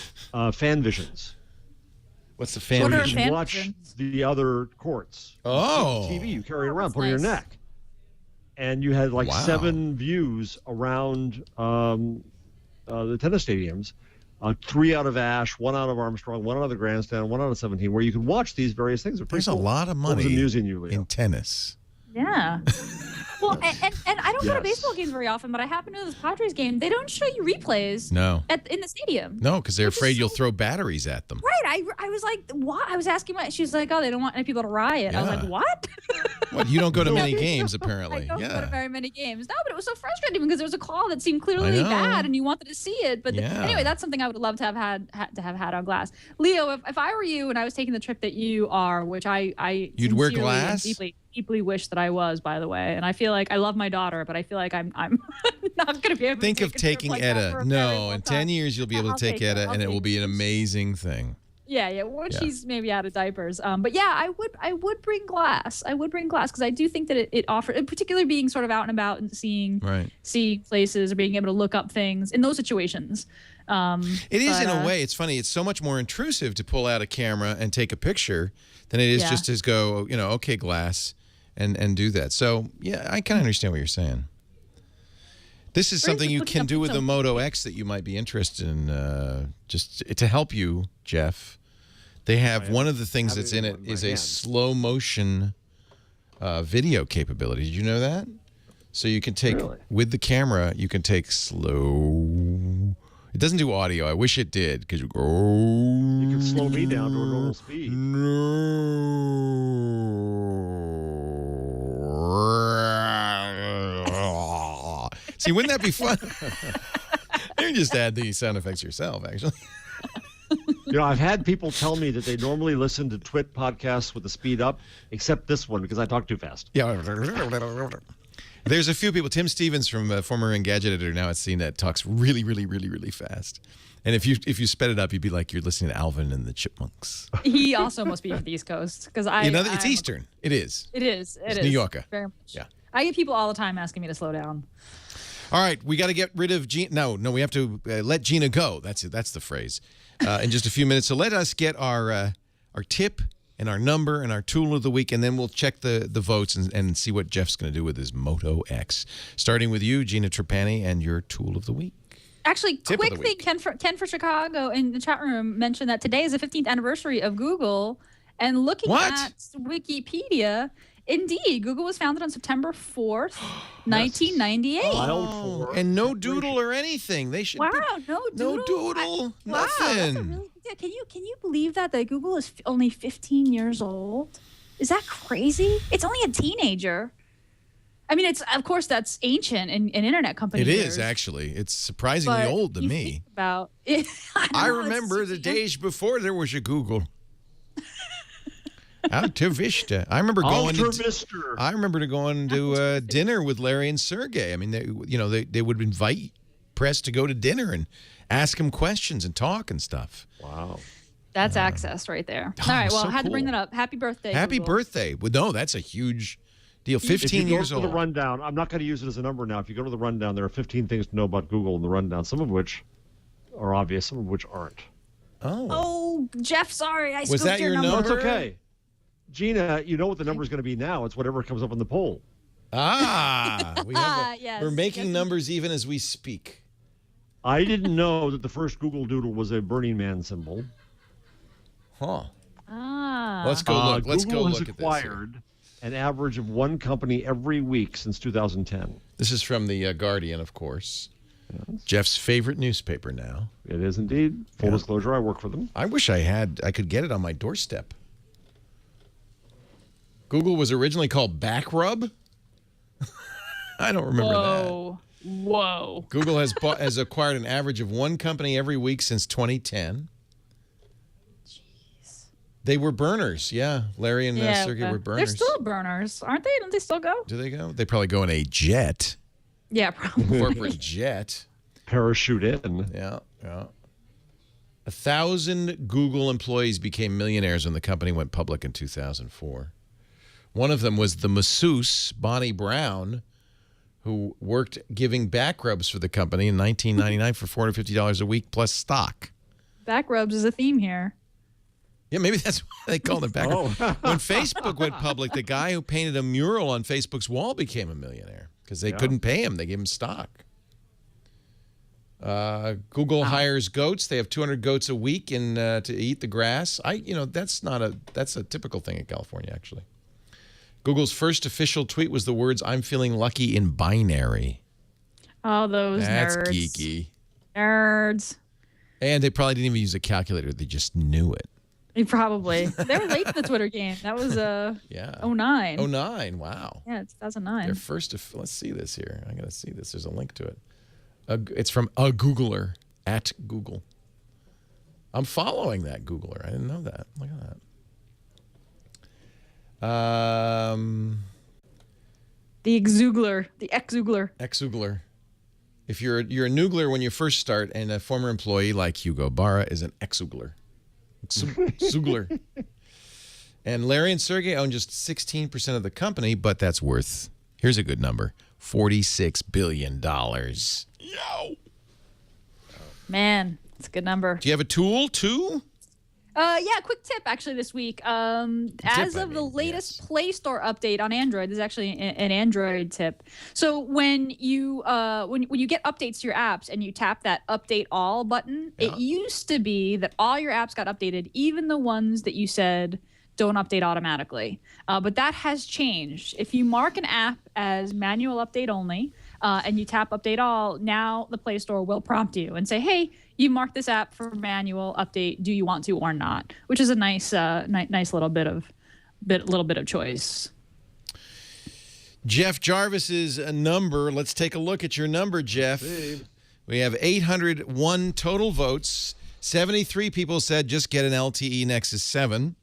Fan Visions. What's the Fan Vision? You can watch the other courts. Oh. TV you carry it around, put it on your neck. And you had 7 views around the tennis stadiums. 3 out of Ash, 1 out of Armstrong, 1 out of the Grandstand, 1 out of 17, where you can watch these various things. There's a lot of money amusing you, Leo. in tennis. Yeah. Well, and I don't go to baseball games very often, but I happen to know this Padres game. They don't show you replays. No. In the stadium. No, because they're afraid you'll throw batteries at them. Right. I was like, what? I was asking my. She's like, oh, they don't want any people to riot. I was like, what? What? You don't go to many games, apparently. I don't go to very many games. No, but it was so frustrating because there was a call that seemed clearly bad, and you wanted to see it. But anyway, that's something I would love to have had on glass. Leo, if I were you and I was taking the trip that you are, which I you'd wear glass. Deeply wish that I was, by the way. And I feel like I love my daughter, but I feel like I'm not going to be able to think of taking like Etta. No, in 10 years you'll be able to take Etta, and it will be an amazing thing. Yeah. When she's maybe out of diapers. But yeah, I would bring glass. I would bring glass because I do think that it offers, particularly being sort of out and about and seeing places or being able to look up things in those situations. It is in a way. It's funny. It's so much more intrusive to pull out a camera and take a picture than it is just to go, okay, glass, and do that. So yeah, I kind of understand what you're saying. This is something you can do with the Moto X that you might be interested in. Just to help you, Jeff. They have one of the things that's in it is a slow motion video capability. Did you know that? So you can take with the camera. You can take slow. It doesn't do audio. I wish it did because you go. You can slow me down to a normal speed. See, wouldn't that be fun? You can just add these sound effects yourself, actually. I've had people tell me that they normally listen to Twit podcasts with the speed up, except this one because I talk too fast. Yeah. There's a few people. Tim Stevens from former Engadget editor now at CNET talks really, really, really, really fast. And if you sped it up, you'd be like you're listening to Alvin and the Chipmunks. He also must be from the East Coast because it's Eastern. It is. It's New Yorker. Very much. Yeah. I get people all the time asking me to slow down. All right, we got to get rid of Gina. No, we have to let Gina go. That's it. That's the phrase. In just a few minutes. So let us get our tip and our number and our tool of the week, and then we'll check the votes and see what Jeff's going to do with his Moto X. Starting with you, Gina Trapani, and your tool of the week. Actually, quick thing, Ken for Chicago in the chat room mentioned that today is the 15th anniversary of Google, and looking at Wikipedia. Indeed, Google was founded on September 4th, 1998. Oh, and no doodle or anything. They should. Wow, no doodle, nothing. Wow, that's a really, can you believe that Google is only 15 years old? Is that crazy? It's only a teenager. I mean, of course that's ancient in internet company. It is actually. It's surprisingly old to me. About it, I remember the days before there was a Google. Alta Vista. I remember going to dinner with Larry and Sergey. I mean, they would invite press to go to dinner and ask them questions and talk and stuff. Wow. That's access right there. All right, well, I had to bring that up. Happy birthday. Happy birthday. Well, no, that's a huge deal. 15 years old. The rundown, I'm not going to use it as a number now. If you go to the rundown, there are 15 things to know about Google in the rundown, some of which are obvious, some of which aren't. Oh, Jeff, sorry. Was that your number? No, it's okay. Gina, you know what the number is going to be now. It's whatever comes up on the poll. We're making numbers even as we speak. I didn't know that the first Google Doodle was a Burning Man symbol. Huh. Let's go look. Let's go look at this. Google has acquired an average of one company every week since 2010. This is from the Guardian, of course. Yes. Jeff's favorite newspaper now. It is indeed. Full disclosure, I work for them. I wish I could get it on my doorstep. Google was originally called Backrub. I don't remember that. Whoa. Google has acquired an average of one company every week since 2010. Jeez. They were burners, yeah. Larry and Sergey were burners. They're still burners, aren't they? Don't they still go? Do they go? They probably go in a jet. Yeah, probably. Corporate jet. Parachute in. Yeah. 1,000 Google employees became millionaires when the company went public in 2004. One of them was the masseuse, Bonnie Brown, who worked giving back rubs for the company in 1999 for $450 a week plus stock. Back rubs is a theme here. Yeah, maybe that's why they called it back rubs. When Facebook went public, the guy who painted a mural on Facebook's wall became a millionaire because they couldn't pay him. They gave him stock. Google hires goats. They have 200 goats a week to eat the grass. That's a typical thing in California, actually. Google's first official tweet was the words, "I'm feeling lucky" in binary. Oh, those That's nerds. geeky. Nerds. And they probably didn't even use a calculator. They just knew it. They probably. They were late to the Twitter game. That was 09. 09, wow. Yeah, it's 2009. Their first, let's see this here. I got to see this. There's a link to it. It's from a Googler at Google. I'm following that Googler. I didn't know that. Look at that. The Exoogler. The Exoogler. Exoogler. If you're a Noogler when you first start, and a former employee like Hugo Barra is an Exoogler. Exoogler. And Larry and Sergey own just 16% of the company, but that's worth, here's a good number, $46 billion. Yo! Man, it's a good number. Do you have a tool, too? Yeah, quick tip actually this week. As of the latest Play Store update on Android, this is actually an Android tip. So when you get updates to your apps and you tap that Update All button, it used to be that all your apps got updated, even the ones that you said don't update automatically. But that has changed. If you mark an app as manual update only, and you tap Update All, now the Play Store will prompt you and say, "Hey, you marked this app for manual update. Do you want to or not?" Which is a nice, nice little bit of choice. Jeff Jarvis's number. Let's take a look at your number, Jeff. Hey. We have 801 total votes. 73 people said just get an LTE Nexus 7.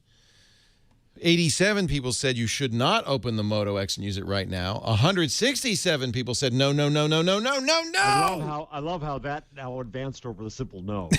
87 people said you should not open the Moto X and use it right now. 167 people said no, no, no, no, no, no, no, no. I love how that now advanced over the simple no.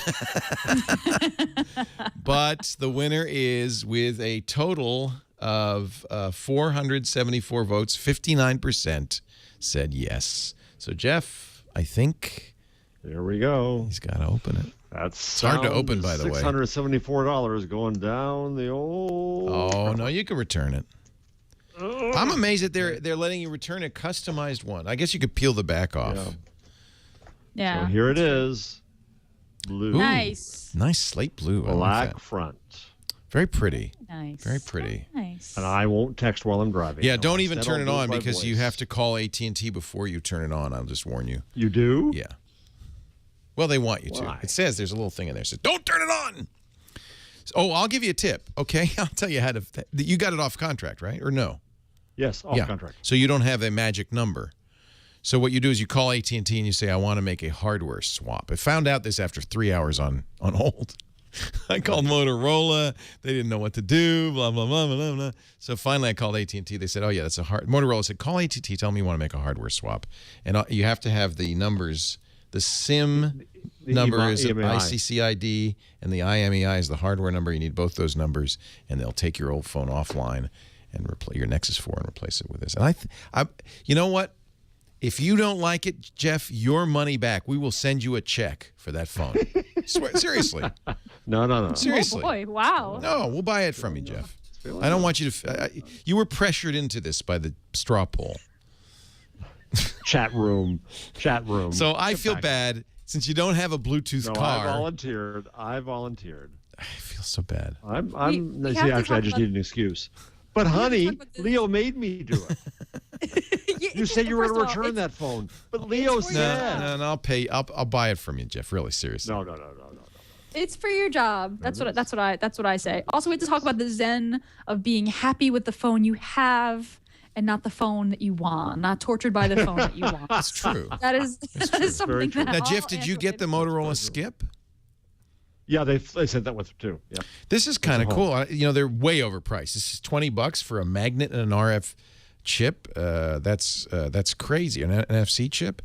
But the winner is, with a total of 474 votes, 59% said yes. So, Jeff, I think there we go. He's got to open it. It's hard to open, by the way. $674 going down the old. Oh, no, you can return it. I'm amazed that they're letting you return a customized one. I guess you could peel the back off. Yeah. So here it is. Blue. Ooh, nice. Nice slate blue. Black front. Very pretty. Nice. Very pretty. Nice. And I won't text while I'm driving. Yeah, don't even turn it on because you have to call AT&T before you turn it on. I'll just warn you. You do? Yeah. Well, they want you Why? to. It says there's a little thing in there that says, "Don't turn it on." Oh, I'll give you a tip, okay? I'll tell you how to. You got it off contract, right? Or no? Yes, off contract. So you don't have a magic number. So what you do is you call AT&T and you say, "I want to make a hardware swap." I found out this after 3 hours on hold. I called Motorola. They didn't know what to do. Blah blah blah blah blah. So finally, I called AT&T. They said, "Oh yeah, that's a hard." Motorola said, "Call AT&T. Tell me you want to make a hardware swap, and you have to have the numbers." The SIM number is ICC ID, and the IMEI is the hardware number. You need both those numbers, and they'll take your old phone offline and replace your Nexus 4 and replace it with this. And you know what? If you don't like it, Jeff, your money back. We will send you a check for that phone. Seriously. No. Seriously. Oh boy! Wow. No, we'll buy it from you, Jeff. I don't want you to. You were pressured into this by the straw poll. Chat room. So I feel bad since you don't have a Bluetooth car. I volunteered. I feel so bad. Actually, I just need an excuse. But honey, Leo made me do it. You said you were going to return that phone, but Leo said. No, I'll pay. I'll buy it from you, Jeff. Really, seriously. No. It's for your job. That's what I say. Also, we have to talk about the zen of being happy with the phone you have and not the phone that you want, not tortured by the phone that you want. That's true. That is something that. Now, Jeff, did you get the Motorola Skip? Yeah, they sent that with it too. Yeah. This is kind of cool. They're way overpriced. This is $20 for a magnet and an RF chip. That's crazy. An NFC chip.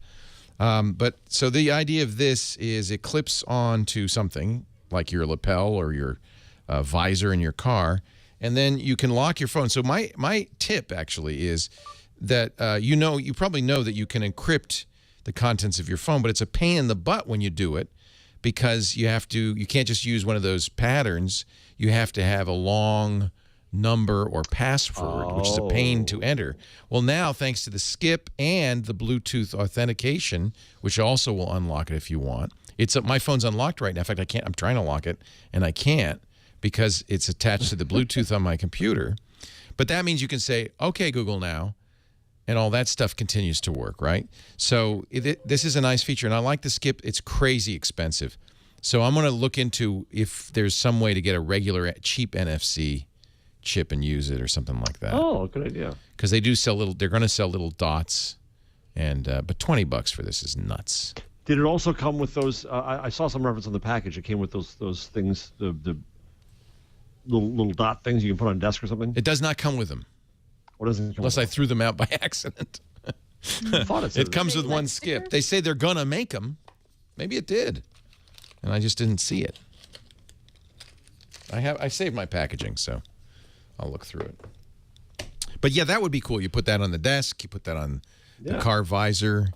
But so the idea of this is it clips onto something like your lapel or your visor in your car, and then you can lock your phone. So my tip actually is that you probably know that you can encrypt the contents of your phone, but it's a pain in the butt when you do it because you can't just use one of those patterns. You have to have a long number or password, which is a pain to enter. Well, now, thanks to the Skip and the Bluetooth authentication, which also will unlock it if you want. My phone's unlocked right now. In fact, I'm trying to lock it, and I can't because it's attached to the Bluetooth on my computer. But that means you can say, okay, Google now, and all that stuff continues to work, right? So this is a nice feature, and I like the skip. It's crazy expensive. So I'm going to look into if there's some way to get a regular cheap NFC chip and use it or something like that. Oh, good idea. Because they do sell they're going to sell little dots, and but $20 for this is nuts. Did it also come with those? I saw some reference on the package. It came with those things, the little dot things you can put on a desk or something. It does not come with them. What doesn't it come Unless with I threw them out by accident. I thought It comes with one skip. They say they're going to make them. Maybe it did. And I just didn't see it. I saved my packaging, so I'll look through it. But yeah, that would be cool. You put that on the desk. You put that on the car visor.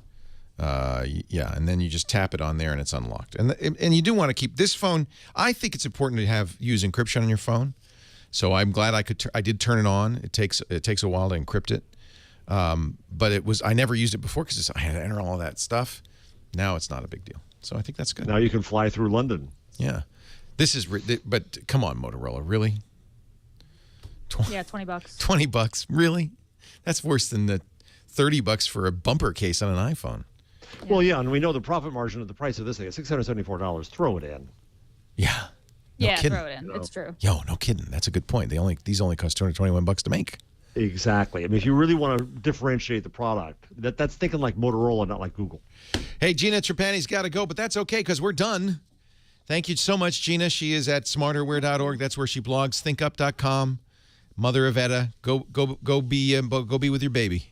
Yeah, and then you just tap it on there and it's unlocked. And you do want to keep this phone. I think it's important to use encryption on your phone. So I'm glad I did turn it on. It takes a while to encrypt it. But I never used it before because I had to enter all that stuff. Now it's not a big deal. So I think that's good. Now you can fly through London. Yeah. But come on, Motorola, really? Yeah, $20. $20, really? That's worse than the $30 for a bumper case on an iPhone. Yeah. Well, yeah, and we know the profit margin of the price of this thing is $674. Throw it in. Yeah. No kidding. Throw it in. It's true. Yo, no kidding. That's a good point. These only cost $221 to make. Exactly. I mean, if you really want to differentiate the product, that's thinking like Motorola, not like Google. Hey, Gina Trapani's got to go, but that's okay because we're done. Thank you so much, Gina. She is at smarterwear.org. That's where she blogs. ThinkUp.com. Mother of Etta. Go be with your baby.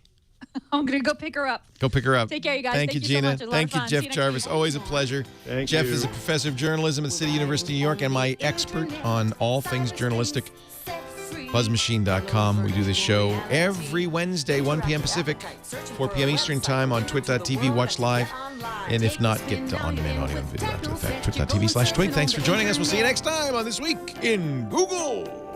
I'm gonna go pick her up. Go pick her up. Take care, you guys. Thank you, Gina. So much. Thank you, Jeff Jarvis. Always a pleasure. Jeff is a professor of journalism at the City University of New York and my expert on all things journalistic. BuzzMachine.com. We do this show every Wednesday, 1 p.m. Pacific, 4 p.m. Eastern Time on twit.tv. Watch live. And if not, get to on-demand audio and video after the fact. Twit.tv/twig. Thanks for joining us. We'll see you next time on This Week in Google.